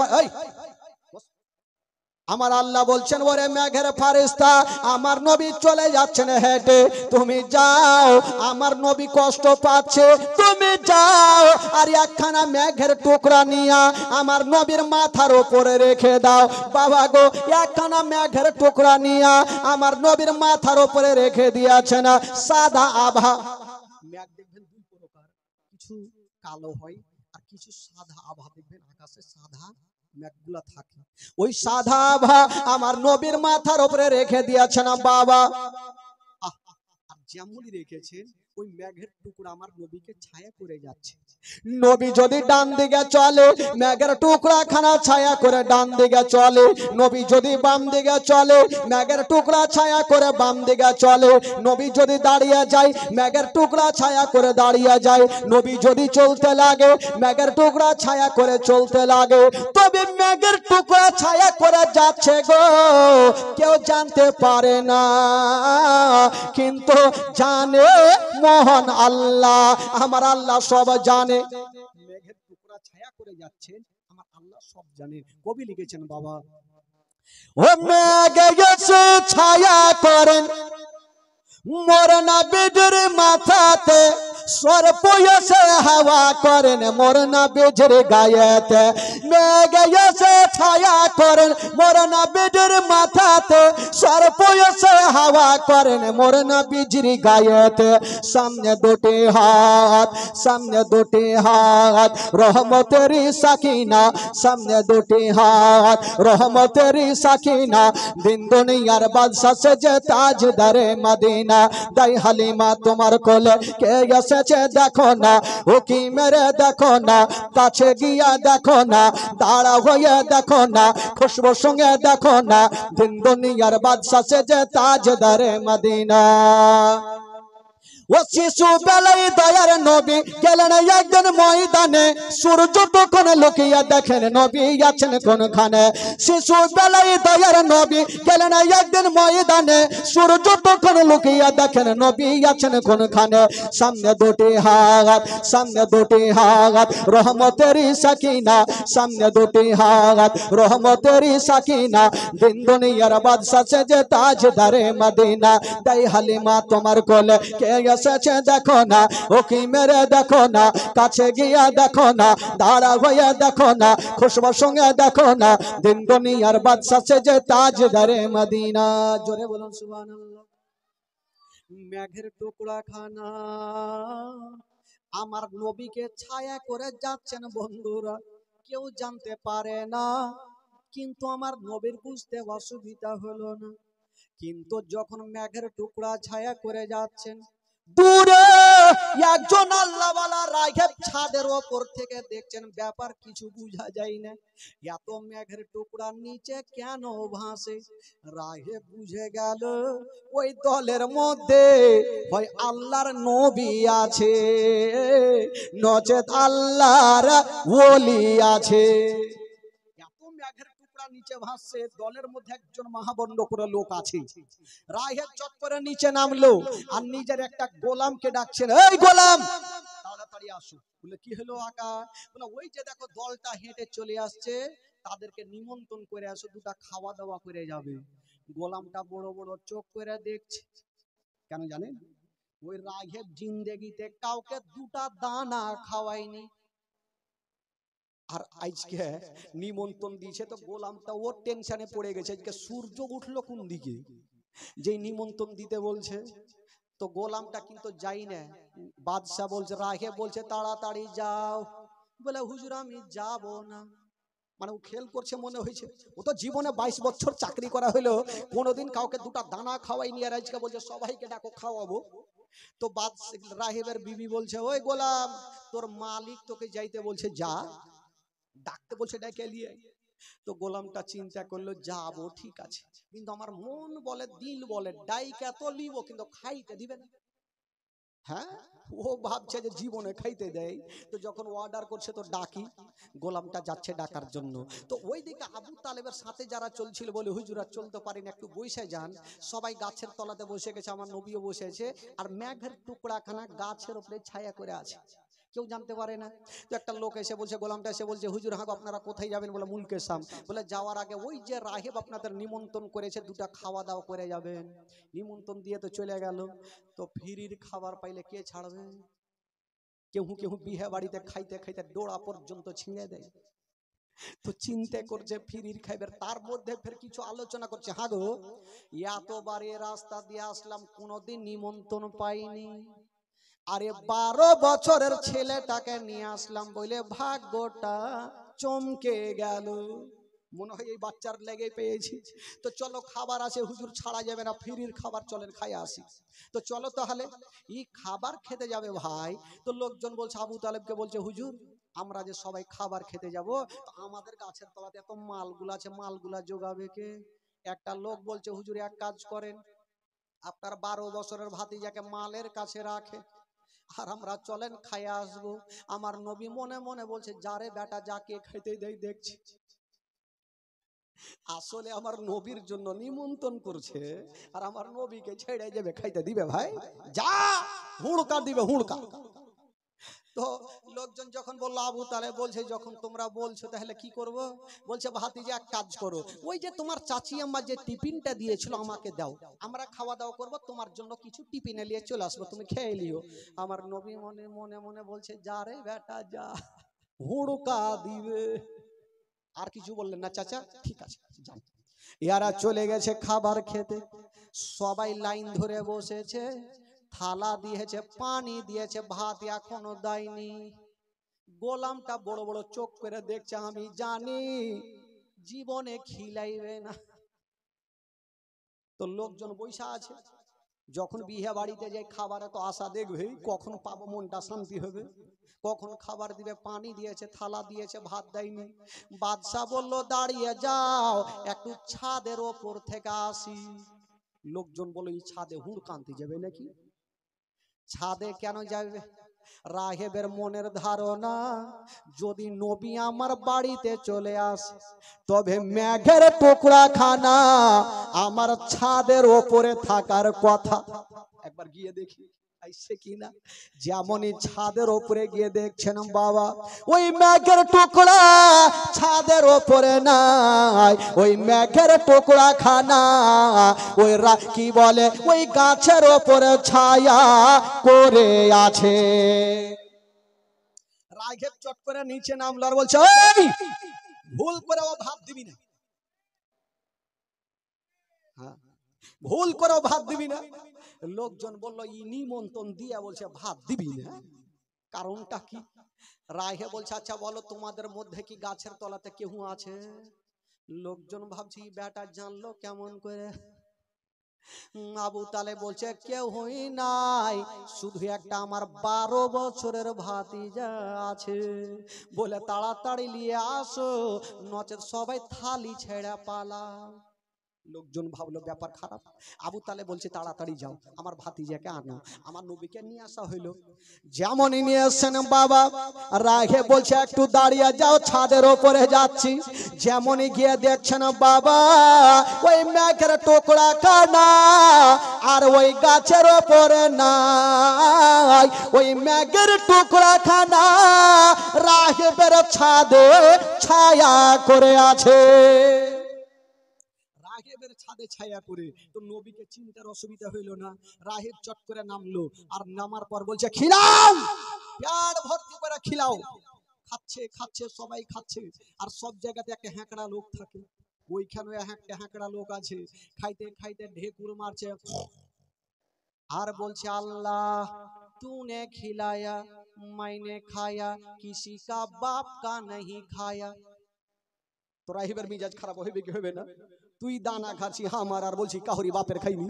আমার আল্লাহ বলছেন ওরে মেঘের ফারিস্তা, আমার নবী চলে যাচ্ছেন হেঁটে, তুমি যাও, আমার নবী কষ্ট পাচ্ছে, তুমি যাও, আর একখানা মেঘের টুকরা নিয়ে আমার নবীর মাথার উপরে রেখে দাও। বাবা গো, একখানা মেঘের টুকরা নিয়ে আমার নবীর মাথার উপরে রেখে দিয়েছেন। সাদা আভা মেঘ দেখবেন দুই প্রকার, কিছু কালো হয় আর কিছু সাদা আভা, দেখবেন আকাশে সাদা মেঘগুলা থাকে, ওই সাদা আভা আমার নবীর মাথার উপরে রেখে দিয়েছেন বাবা। আর যেমনই রেখেছেন ওই মেঘের টুকরা আমার নবীকে ছায়া করে যাচ্ছে। নবী যদি ডান দিকে চলে, মেঘের টুকরা খানা ছায়া করে ডান দিকে চলে, নবী যদি বাম দিকে চলে, মেঘের টুকরা ছায়া করে বাম দিকে চলে, নবী যদি দাঁড়িয়ে যায়, মেঘের টুকরা ছায়া করে দাঁড়িয়ে যায়, নবী যদি চলতে লাগে, মেঘের টুকরা ছায়া করে চলতে লাগে। তবে মেঘের টুকরা ছায়া করে যাচ্ছে গো, কেউ জানতে পারে না, কিন্তু জানে মহান আল্লাহ। আমার আল্লাহ সব জানে। মেঘের টুকরা ছায়া করে যাচ্ছেন, আমার আল্লাহ সব জানে। কবি লিখেছেন বাবা, ও মেঘে এসে ছায়া করেন মোর নবীর মাথাতে, সর্প এসে হাওয়া করেন মোর নবীর গায়েতে। মেঘে এসে ছায়া করেন মোর নবীর মাথাতে, সর্প এসে হাওয়া করেন মোর নবীর গায়েতে। সামনে দুটি হাত, সামনে দুটি হাত রহমতের সাকিনা, সামনে দুটি হাত রহমতের সাকিনা, দিন দুনিয়ার বাদশা সেজে তাজদারে মদিনা। দাই হালিমা তোমার কোলে কে এসেছে দেখো না, ও কি মেরে দেখো না, কাছে গিয়া দেখো না, দাঁড়া হয়ে দেখো না, খুশবু সঙ্গে দেখো না, দিন দুনিয়ার বাদশা সেজে তাজদারে মদিনা। ও শিশু বেলায় দয়ার নবী গেলেন একদিন ময়দানে, সূর্য তখন লুকিয়ে দেখেন নবী আছেন কোনখানে। শিশু বেলায় দয়ার নবী গেলেন একদিন ময়দানে, সূর্য তখন লুকিয়ে দেখেন নবী আছেন কোনখানে। সামনে দুটি হাত, সামনে দুটি হাত রহমতের সাকিনা, সামনে দুটি হাত রহমতের সাকিনা, দিন দুনিয়ার বাদশা সেজে তাজদারে মদিনা। তাই হালিমা তোমার কোলে কে এসেছে দেখো না, ও কি মেরে দেখো না, কাছে গিয়া দেখো না, দাঁড়া হয়ে দেখো না, খুশবু সঙ্গে দেখো না, দিন দুনিয়ার বাদশা সেজে তাজদারে মদিনা। জোরে বলুন সুবহানাল্লাহ। মেঘের টুকরা খানা আমার নবীকে ছায়া করে যাচ্ছেন বন্ধুরা, কেউ জানতে পারে না, কিন্তু আমার নবীর বুঝতে অসুবিধা হলো না। কিন্তু যখন মেঘের টুকরা ছায়া করে যাচ্ছেন, দূরে একজন আল্লাহওয়ালা রাঘব ছাদের ওপর থেকে দেখছেন, ব্যাপার কিছু বোঝা যায় না, এত মেঘের টুকরা নিচে কেন ভাসে। রাঘব বুঝে গেল ওই দলের মধ্যে হয় আল্লাহর নবী আছে, নচেত আল্লাহর ওলি আছে। এত মেঘের টুকরা নিচে ভাসছে, দলের মধ্যে একজন মহাবন্ড করে লোক আছে। রাহেব চট করে নিচে নামলো আর নিজের একটা গোলামকে ডাকছেন, এই গোলাম তাড়াতাড়ি আসো। বলে কি হলো আকা? বলে ওই যে দেখো দলটা হেঁটে চলে আসছে, তাদেরকে নিমন্ত্রণ করে আসো, দুটা খাওয়া দাওয়া করে যাবে। গোলামটা বড় বড় চোখ করে দেখছে, কেন জানেন? ওই রাহেব জিন্দেগিতে কাউকে দুটা দানা খাওয়ায়নি, আর আজকে নিমন্ত্রণ দিয়েছে, তো গোলামটা ওর টেনশনে পড়ে গেছে, আজকে সূর্য উঠলো কোন দিকে, যে নিমন্ত্রণ দিতে বলছে। তো গোলামটা কিন্তু যাই না, বাদশা বলছে, রাহে বলছে তাড়াতাড়ি যাও। বলে হুজুর আমি যাব না। মানে ও খেল করছে মনে হয়েছে, ও তো জীবনে 22 বছর চাকরি করা হলো, কোনোদিন কাউকে দুটা দানা খাওয়াইনি, আর আজকে বলছে সবাইকে ডাকো খাওয়াবো। তো রাহেবের বিবি বলছে, ওই গোলাম তোর মালিক তোকে যাইতে বলছে, যা। ডাকতে বলছে, ডেকে নিয়ে। তো গোলামটা চিন্তা করলো, যাবো ঠিক আছে, কিন্তু আমার মন বলে, দিল বলে, ডাইকা তো লিব, কিন্তু খাইতে দিবে না। হ্যাঁ, ও ভাবছে যে জীবনে খাইতে দেয়, তো যখন অর্ডার করছে তো ডাকি। গোলামটা যাচ্ছে ডাকার জন্য। তো ওইদিকে আবু তালেবের সাথে যারা চলছিল বলে, হুজুরা চলতে পারেন, একটু বসে যান। সবাই গাছের তলাতে বসে গেছে, আমার নবীও বসেছে। আর মেঘের টুকরাখানা গাছের উপরে ছায়া করে আছে, কেউ জানতে পারে না। তো একটা লোক এসে বলছে, গোলামটা এসে বলছে, হুজুর হাঁক আপনারা কোথায় যাবেন? বলে মুলকে শাম। বলে যাওয়ার আগে ওই যে রাহেব আপনাদের নিমন্ত্রণ করেছে, দুটা খাওয়া দাওয়া করে যাবেন। নিমন্ত্রণ দিয়ে তো চলে গেল। তো ফ্রির খাবার পাইলে কে ছাড়বে? কেউ কেউ বিয়ে বাড়িতে খাইতে খাইতে ডোড়া পর্যন্ত ছিঁড়ে দেয়। তো চিন্তা করছে ফ্রির খাইবার, তার মধ্যে ফের কিছু আলোচনা করছে, হ্যাঁ গো এতবার এ রাস্তা দিয়ে আসলাম, কোনোদিন নিমন্ত্রণ পাইনি। আরে 12 বছরের ছেলেটাকে নিয়ে আসলাম বলে ভাগ্যটা চমকে গেল। মনে হয় এই বাচ্চার লেগে পেয়েছি। তো চলো খাবার আছে, হুজুর ছাড়া যাবে না, ফ্রির খাবার, চলেন খাই আসি। তো চলো তাহলে, এই খাবার খেতে যাবে ভাই। তো লোকজন বলছে, আবু তালেবকে বলছে, হুজুর আমরা যে সবাই খাবার খেতে যাব, তো আমাদের গাছের তলাতে এত মালগুলা আছে, মালগুলা জোগাবে কে? একটা লোক বলছে, হুজুর এক কাজ করেন, আপনার 12 বছরের ভাতিজাকে মালের কাছে রাখে, আর আমরা চলেন খাইয়া আসবো। আমার নবী মনে মনে বলছে, যারে বেটা যাকে খাইতে দেই দেখছি। আসলে আমার নবীর জন্য নিমন্ত্রণ করছে, আর আমার নবীকে ছেড়ে যাবে খাইতে দিবে? ভাই যা, হুড়কা দিবে, হুড়কা। তো লোকজন যখন বললো, আবু তালেব বলছে, যখন তোমরা বলছো তাহলে কি করব? বলছে, ভাতিজা এক কাজ করো, ওই যে তোমার চাচি আম্মা যে টিফিনটা দিয়েছিল আমাকে দাও, আমরা খাওয়া দাওয়া করব, তোমার জন্য কিছু টিফিনে নিয়ে চলে আসবো, তুমি খেয়ে লিও। আমার নবী মনে মনে মনে বলছে, যা রে বেটা যা, হুড়কা দিবে। আর কিছু বললেন না, চাচা ঠিক আছে যান। এরা চলে গেছে খাবার খেতে, সবাই লাইন ধরে বসেছে, থালা দিয়েছে, পানি দিয়েছে, ভাত এখনো দেয়নি। গোলামটা বড় বড় চোখ করে দেখছে, আমি জানি জীবনে খিলাইবে না। তো লোকজন বৈশা আছে, যখন বিয়ে বাড়িতে যাই খাবারে তো আশা দেখবেই, কখন পাবো, মনটা শান্তি হবে, কখন খাবার দিবে। পানি দিয়েছে, থালা দিয়েছে, ভাত দেয়নি। বাদশা বলল, দাঁড়িয়ে যাও, একটু ছাদের ওপর থেকে আসি। লোকজন বলে, এই ছাদে হুড়কান্তি যাবে নাকি? ছাদে কেন যাবে? রাহেবের মনের ধারণা, যদি নবী আমার বাড়িতে চলে আসে, তবে মেঘের টুকরা খানা আমার ছাদের ওপরে থাকার কথা। একবার গিয়ে দেখি আইসে কিনা। যেমনই ছাদের ওপরে গিয়ে দেখছেন বাবা, ওই মেঘের টুকরা ছাদের ওপরে নাই, ওই মেঘের টুকরা খানা ওই কি বলে, ওই গাছের ওপরে ছায়া করে আছে। রাঘব চট করে নিচে নামলো আর বলছে, ওই ভুল করে ও ভাত দিবি না, ভুল করে ভাত দিবি না। লোকজন বলল, ই নিমন্ত্রণ দিয়া বলছে ভাত দিবি না, কারণটা কি? রাহে বলছে, আচ্ছা বলো, তোমাদের মধ্যে কি গাছের তলাতে কেউ আছে? লোকজন ভাবছি, বেটা জানলো কেমন করে। আবু তালেব বলছে, কেউ হই নাই, শুধু একটা আমার 12 বছরের ভাতিজা আছে, বলে তাড়াতাড়ি নিয়ে আসো, নচেত সবাই থালি ছেড়ে পালাও। লোকজন ভাবলো ব্যাপার খারাপ। আবু তালেব বলছে, তাড়াতাড়ি যাও, আমার ভাতিজাকে আনো। আমার নবীকে নিয়ে আসা হইলো। যেমনই নিয়ে আসছেন বাবা, রাহে বলছে, একটু দাঁড়িয়ে যাও, ছাদের ওপরে যাচ্ছি। যেমনই গিয়ে দেখছেন বাবা, ওই মেঘের টুকরা কানা আর ওই গাছের ওপরে নাই, ওই মেঘের টুকরা খানা রাহেবের ছাদে ছায়া করে আছে। রাহেবের ছাদে ছায়া করে। তো নবীকে চিন্তার অসুবিধা হইল না। রাহেব চট করে নামলো, আর নামার পর বলছে, খিলাও, পেট ভর্তি করে খিলাও। খাচ্ছে খাচ্ছে, সবাই খাচ্ছে। আর সব জায়গাতে একটা হ্যাঁকড়া লোক থাকে, ওইখানে একটা হ্যাঁকড়া লোক আছে, খাইতে খাইতে ঢেকুর মারছে আর বলছে, আল্লাহ तूने खिलाया मैंने खाया किसी का बाप का नहीं खाया। তো রাহিবের মিজাজ খারাপ হইবে কি হবে না? তুই দানা খাচ্ছি আমার, আর বলছি কাহরি বাপের খাইনি।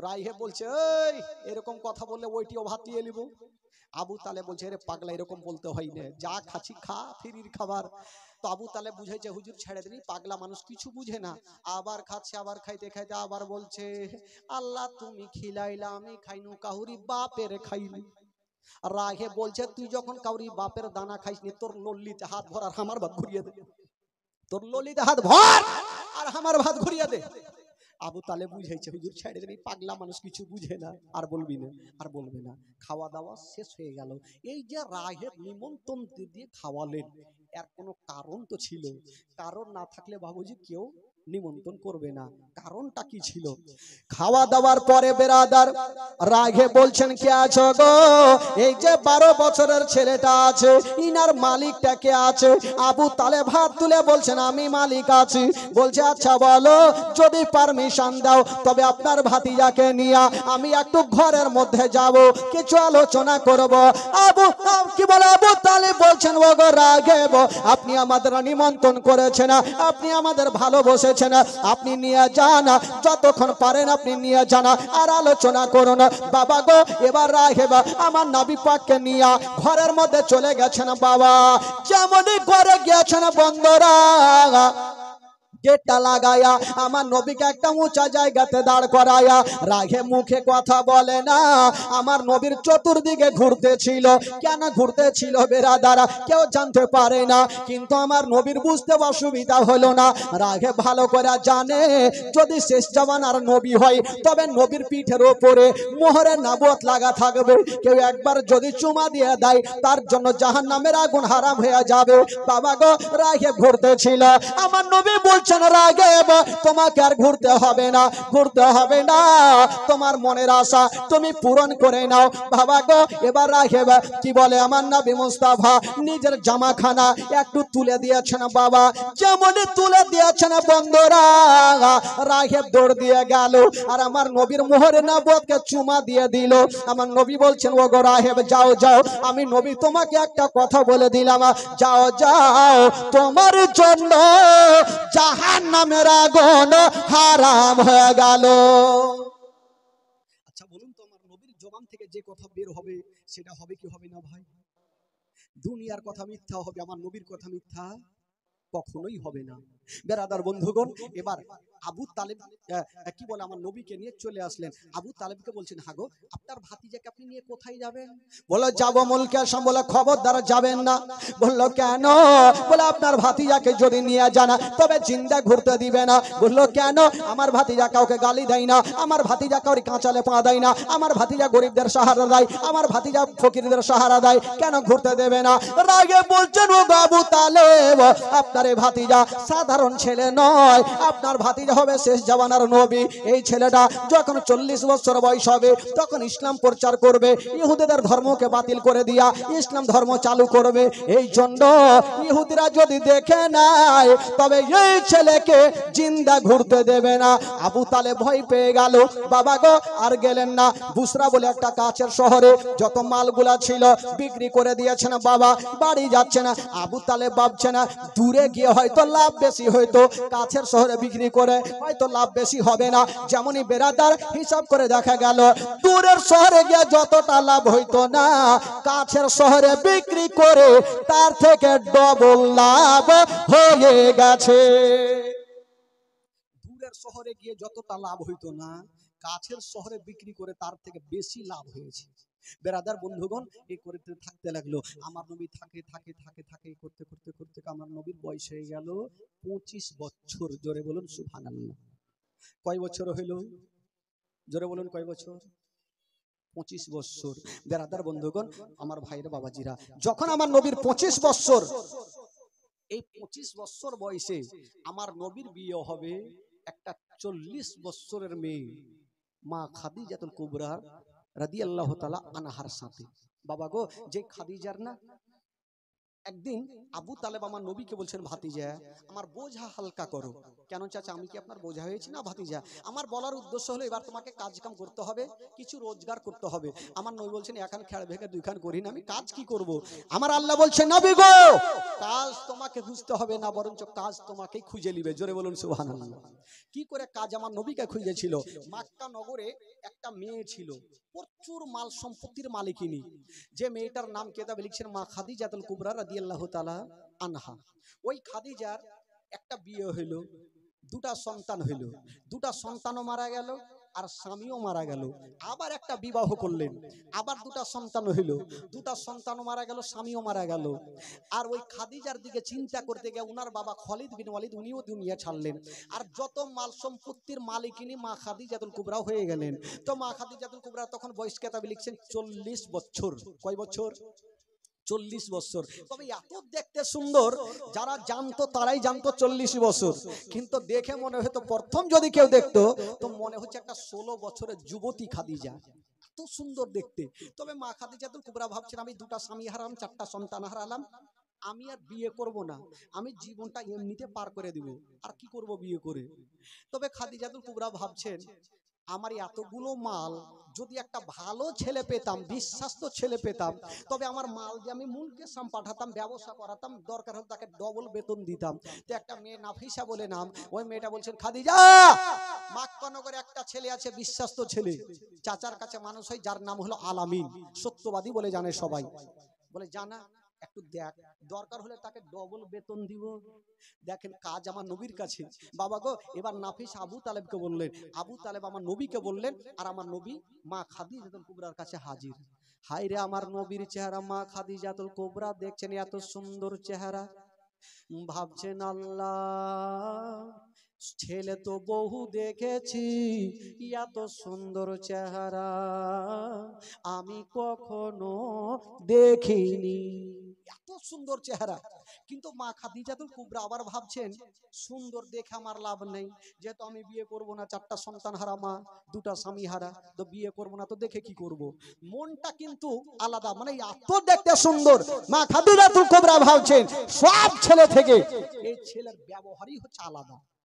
রাইহে বলছে এই এরকম কথা বললে ওইটিও ভাতিয়ে নিব। আবু তালেব বলছে রে পাগলা এরকম বলতে হয় না, যা খাচ্ছি খা, ফ্রির খাবার। তো আবু তালেব বুঝাইছে হুজুর ছেড়ে দিন, পাগলা মানুষ কিছু বুঝে না। আবার খাচ্ছে, আবার খাইতে খাইতে আবার বলছে আল্লাহ তুমি খিলাইলা আমি খাইনু, কাহুরি বাপের খাইনু। রাগে বলছে তুই যখন কাউরি বাপের দানা খাইসনি, তোর লল্লিতে হাত ভর আর আমার ভাত ঘুরিয়ে দে, তোর লল্লিতে হাত ভর আর আমার ভাত ঘুরিয়ে দে। আবু তালেব বুঝাইছে হুজুর ছেড়ে দেন, পাগলা মানুষ কিছু বুঝে না, আর বলবি না, আর বলবে না। খাওয়া দাওয়া শেষ হয়ে গেল। এই যে রাহেব নিমন্ত্রণ দিয়ে খাওয়ালেন, এর কোনো কারণ তো ছিল। কারণ না থাকলে বাবুজি কেউ নিমন্ত্রণ করবে না। কারণটা কি ছিল? খাওয়া দাওয়ার পরে বেরাদার রাগে বলছেন কে আছো গো? এই যে 12 বছরের ছেলেটা আছে, ইনার মালিকটা কে আছে? আবু তালেব হাত তুলে বলছেন আমি মালিক আছি। বলছে আচ্ছা বলো, যদি পারমিশন দাও তবে আপনার ভাতিজাকে নিয়ে আমি একটু ঘরের মধ্যে যাব, কিছু আলোচনা করব। কি বলে আবু তালেব বলছেন ও গো রাগেব, আপনি আমাদের নিমন্ত্রণ করেছেন, আপনি আমাদের ভালোবেসেছেন, আপনি নিয়ে যান, যতক্ষণ পারেন আপনি নিয়ে যান আর আলোচনা করুন। বাবা গো এবার রাগেব আমার নবী পাককে নিয়ে ঘরের মধ্যে চলে গেছেন। বাবা যেমনই ঘরে গিয়েছেন বন্ধুরা, গেটটা লাগায়া আমার নবীকে একটা উঁচা জায়গাতে দাঁড় করায়া, রাগে মুখে কথা বলে না। আমার নবীর চতুর্দিকে ঘুরতে ছিল। কেন ঘুরতে ছিল বেরাদারা কেউ জানতে পারে না, কিন্তু আমার নবীর বুঝতে অসুবিধা হলো না। রাগে ভালো করে জানে যদি শেষ জামানার নবী হয় তবে নবীর পিঠের ওপরে মোহরে নবুয়ত লাগা থাকবে। কেউ একবার যদি চুমা দিয়ে দেয় তার জন্য জাহান্নামের আগুন হারাম হয়ে যাবে। বাবা গো রাগে ঘুরতে ছিল। আমার নবী বলছেন রাগেব তোমাকে আর ঘুরতে হবে না, ঘুরতে হবে না, তোমার মনের আশা তুমি পূরণ করে নাও। বাবা গো এবার রাগেব কি বলে আমার নবী মুস্তাফা নিজের জামাখানা একটু তুলে দিয়েছেন। বাবা যেমনই তুলে দিয়েছেন বন্ধুরা, রাগেব দৌড় দিয়ে গেল আর আমার নবীর মোহরে নবুয়তকে চুমা দিয়ে দিল। আমার নবী বলছেন ও গো রাগেব যাও যাও, আমি নবী তোমাকে একটা কথা বলে দিলাম, যাও যাও, তোমার জন্য জাহান্নামের আগুন হারাম হয়ে গেল। আচ্ছা বলুন তো আমার নবীর জবান থেকে যে কথা বের হবে সেটা হবে কি হবে না ভাই? দুনিয়ার কথা মিথ্যা হবে, আমার নবীর কথা মিথ্যা কখনোই হবে না। বেরাদার বন্ধুগণ এবার আবু তালেব কি বলে আমার নবীকে নিয়ে চলে আসলেন। আবু তালেবকে বলছেন হাগো আপনার ভাতিজাকে আপনি নিয়ে কোথায় যাবেন? বলে যাবো মুলকে আসাম। বলে খবরদার যাবেন না। বললো কেন? বলে আপনার ভাতিজাকে যদি নিয়ে যান তবে জিন্দা ঘুরতে দিবে না। বললো কেন? আমার ভাতিজা কাউকে গালি দেয় না, আমার ভাতিজা কাউরি কাঁচালে পা দেয় না, আমার ভাতিজা গরিবদের সাহারা দেয়, আমার ভাতিজা ফকিরদের সাহারা দেয়, কেন ঘুরতে দেবে না? রাগে বলছেন ও আবু তালেব আপনার ভাতিজা সাধারণ ছেলে নয়, আপনার ভাতিজা হবে শেষ জামানার নবী। এই ছেলেটা যখন 40 বছর বয়স হবে তখন ইসলাম প্রচার করবে, ইহুদিদের ধর্মকে বাতিল করে দিয়া ইসলাম ধর্ম চালু করবে। এই জন্য ইহুদিরা যদি দেখে নাই তবে এই ছেলেকে জিন্দা ঘুরতে দেবে না। আবু তালেব ভয় পেয়ে গেল। বাবা গো আর গেলেন না। বুসরা বলে একটা কাছের শহরে যত মালগুলা ছিল বিক্রি করে দিয়েছেন। বাবা বাড়ি যাচ্ছে না। আবু তালেব ভাবছে না দূরে গিয়ে হয়তো লাভ বেশি, হয়তো কাছের শহরে বিক্রি করে হয়তো লাভ বেশি হবে না। যেমনই বেরাদার হিসাব করে দেখা গেল দূরের শহরে গিয়ে যতটা লাভ হইতো না, কাছের শহরে বিক্রি করে তার থেকে ডবল লাভ হয়ে গেছে। দূরের শহরে গিয়ে যতটা লাভ হইতো না, কাছের শহরে বিক্রি করে তার থেকে বেশি লাভ হয়েছে। বেরাদার বন্ধুগণ এই করতে থাকতে লাগলো। আমার নবী থাকে থাকে থাকে থাকে করতে করতে করতে আমার নবীর বয়স হয়ে গেল 25 বছর। জোরে বলুন সুবহানাল্লাহ। কয় বছর হইল? জোরে বলুন কয় বছর? 25 বছর। বেরাদার বন্ধুগণ আমার ভাইরা বাবাজিরা, যখন আমার নবীর 25 বছর, এই 25 বছর বয়সে আমার নবীর বিয়ে হবে একটা 40 বছরের মেয়ে মা খাদিজাতুল কুবরা রাদিয়াল্লাহু তাআলা আনহার সাথে। বাবা গো যে খাদিজার না একদিন আবু তালেব আমার নবীকে বলছেন, ভাতিজা আমার বোঝা হালকা করো। কেন চাচা, আমি কি আপনার বোঝা হয়েছি? না ভাতিজা, আমার বলার উদ্দেশ্য হলো এবার তোমাকে কাজ কাম করতে হবে, কিছু রোজগার করতে হবে। আমার নবী বলছেন, এখান খেড় ভেঙে দুইখান করি না, আমি কাজ কি করব? আমার আল্লাহ বলছে, নবী গো কাজ তোমাকে খুঁজতে হবে না, বরঞ্চ কাজ তোমাকেই খুঁজে নিবে। জোরে বলুন সুবহানাল্লাহ। কি করে কাজ আমার নবীকে খুঁজেছিল? মক্কা নগরে একটা মেয়ে ছিল, প্রচুর মাল সম্পত্তির মালিকিনী। যে মেয়েটার নাম কিতাবে লিখছেন মা খাদিজাতুল কুবরা রাদিয়াল্লাহু তাআলা আনহা। ওই খাদিজার একটা বিয়ে হইল, দুটা সন্তান হইল, দুটা সন্তানও মারা গেল আর স্বামীও মারা গেল। আবার একটা বিবাহ করলেন, আবার দুটা সন্তান হইল, দুটা সন্তানও মারা গেল, স্বামীও মারা গেল। আর ওই খাদিজার দিকে চিন্তা করতে গিয়ে উনার বাবা খালিদ বিন ওয়ালিদ উনিও দুনিয়া ছাড়লেন। আর যত মাল সম্পত্তির মালিকিনী মা খাদিজাতুল কুবরা হয়ে গেলেন। তো মা খাদিজাতুল কুবরা তখন বয়স কিতাবে লিখছেন 40 বছর। কয় বছর? 40 বছর। তবে এত দেখতে সুন্দর, যারা জানতো তারাই জানতো 40 বছর, কিন্তু দেখে মনে হতো প্রথম যদি কেউ দেখতো তো মনে হচ্ছে একটা 16 বছরের যুবতী খাদিজা, এত সুন্দর দেখতে। তবে মা খাদিজাতুল কুবরা ভাবছেন, আমি দুটা স্বামী হারালাম, চারটা সন্তান হারালাম, আমি আর বিয়ে করব না, আমি জীবনটা এমনিতে পার করে দিব, আর কি করব বিয়ে করে। তবে খাদিজাতুল কুবরা ভাবছেন, আমার এতগুলো মাল যদি একটা ভালো ছেলে পেতাম, বিশ্বাস্ত ছেলে পেতাম, তবে আমার মাল দিয়ে আমি মুলকে সাম পাঠাতাম, ব্যবসা করাতাম, দরকার হলে তাকে ডবল বেতন দিতাম। তো একটা মেয়ে নাফিসা বলে নাম, ওই মেয়েটা বলছেন, খাদিজা মক্কা নগরে একটা ছেলে আছে, বিশ্বাস্ত ছেলে, চাচার কাছে মানুষ হয়, যার নাম হলো আলামিন, সত্যবাদী বলে জানে সবাই। বলে জানা একটু দেখ, দরকার হলে তাকে ডবল বেতন দিব। দেখেন কাজ আমার নবীর কাছে। বাবা গো, এবার নাফিস আবু তালেবকে বললেন, আবু তালেব আমার নবীকে বললেন, আর আমার নবী মা খাদিজাতুল কুবরার কাছে হাজির। হায় রে আমার নবীর চেহারা, মা খাদিজাতুল কুবরা দেখছেন এত সুন্দর চেহারা, ভাবছেন আল্লাহ ছেলে তো বহু দেখেছি, এত সুন্দর চেহারা আমি কখনো দেখিনি, এত সুন্দর চেহারা। কিন্তু মা খাদিজাতুল কুবরা আবার ভাবছেন, সুন্দর দেখে আমার লাভ নেই, যেহেতু আমি বিয়ে করব না, চারটা সন্তান হারা মা, দুটা স্বামী হারা, তো বিয়ে করব না, তো দেখে কি করব। মনটা কিন্তু আলাদা, মানে এত দেখতে সুন্দর মা খাদিজাতুল কুবরা ভাবছেন সব ছেলে থেকে এই ছেলের ব্যবহারই হচ্ছে আলাদা।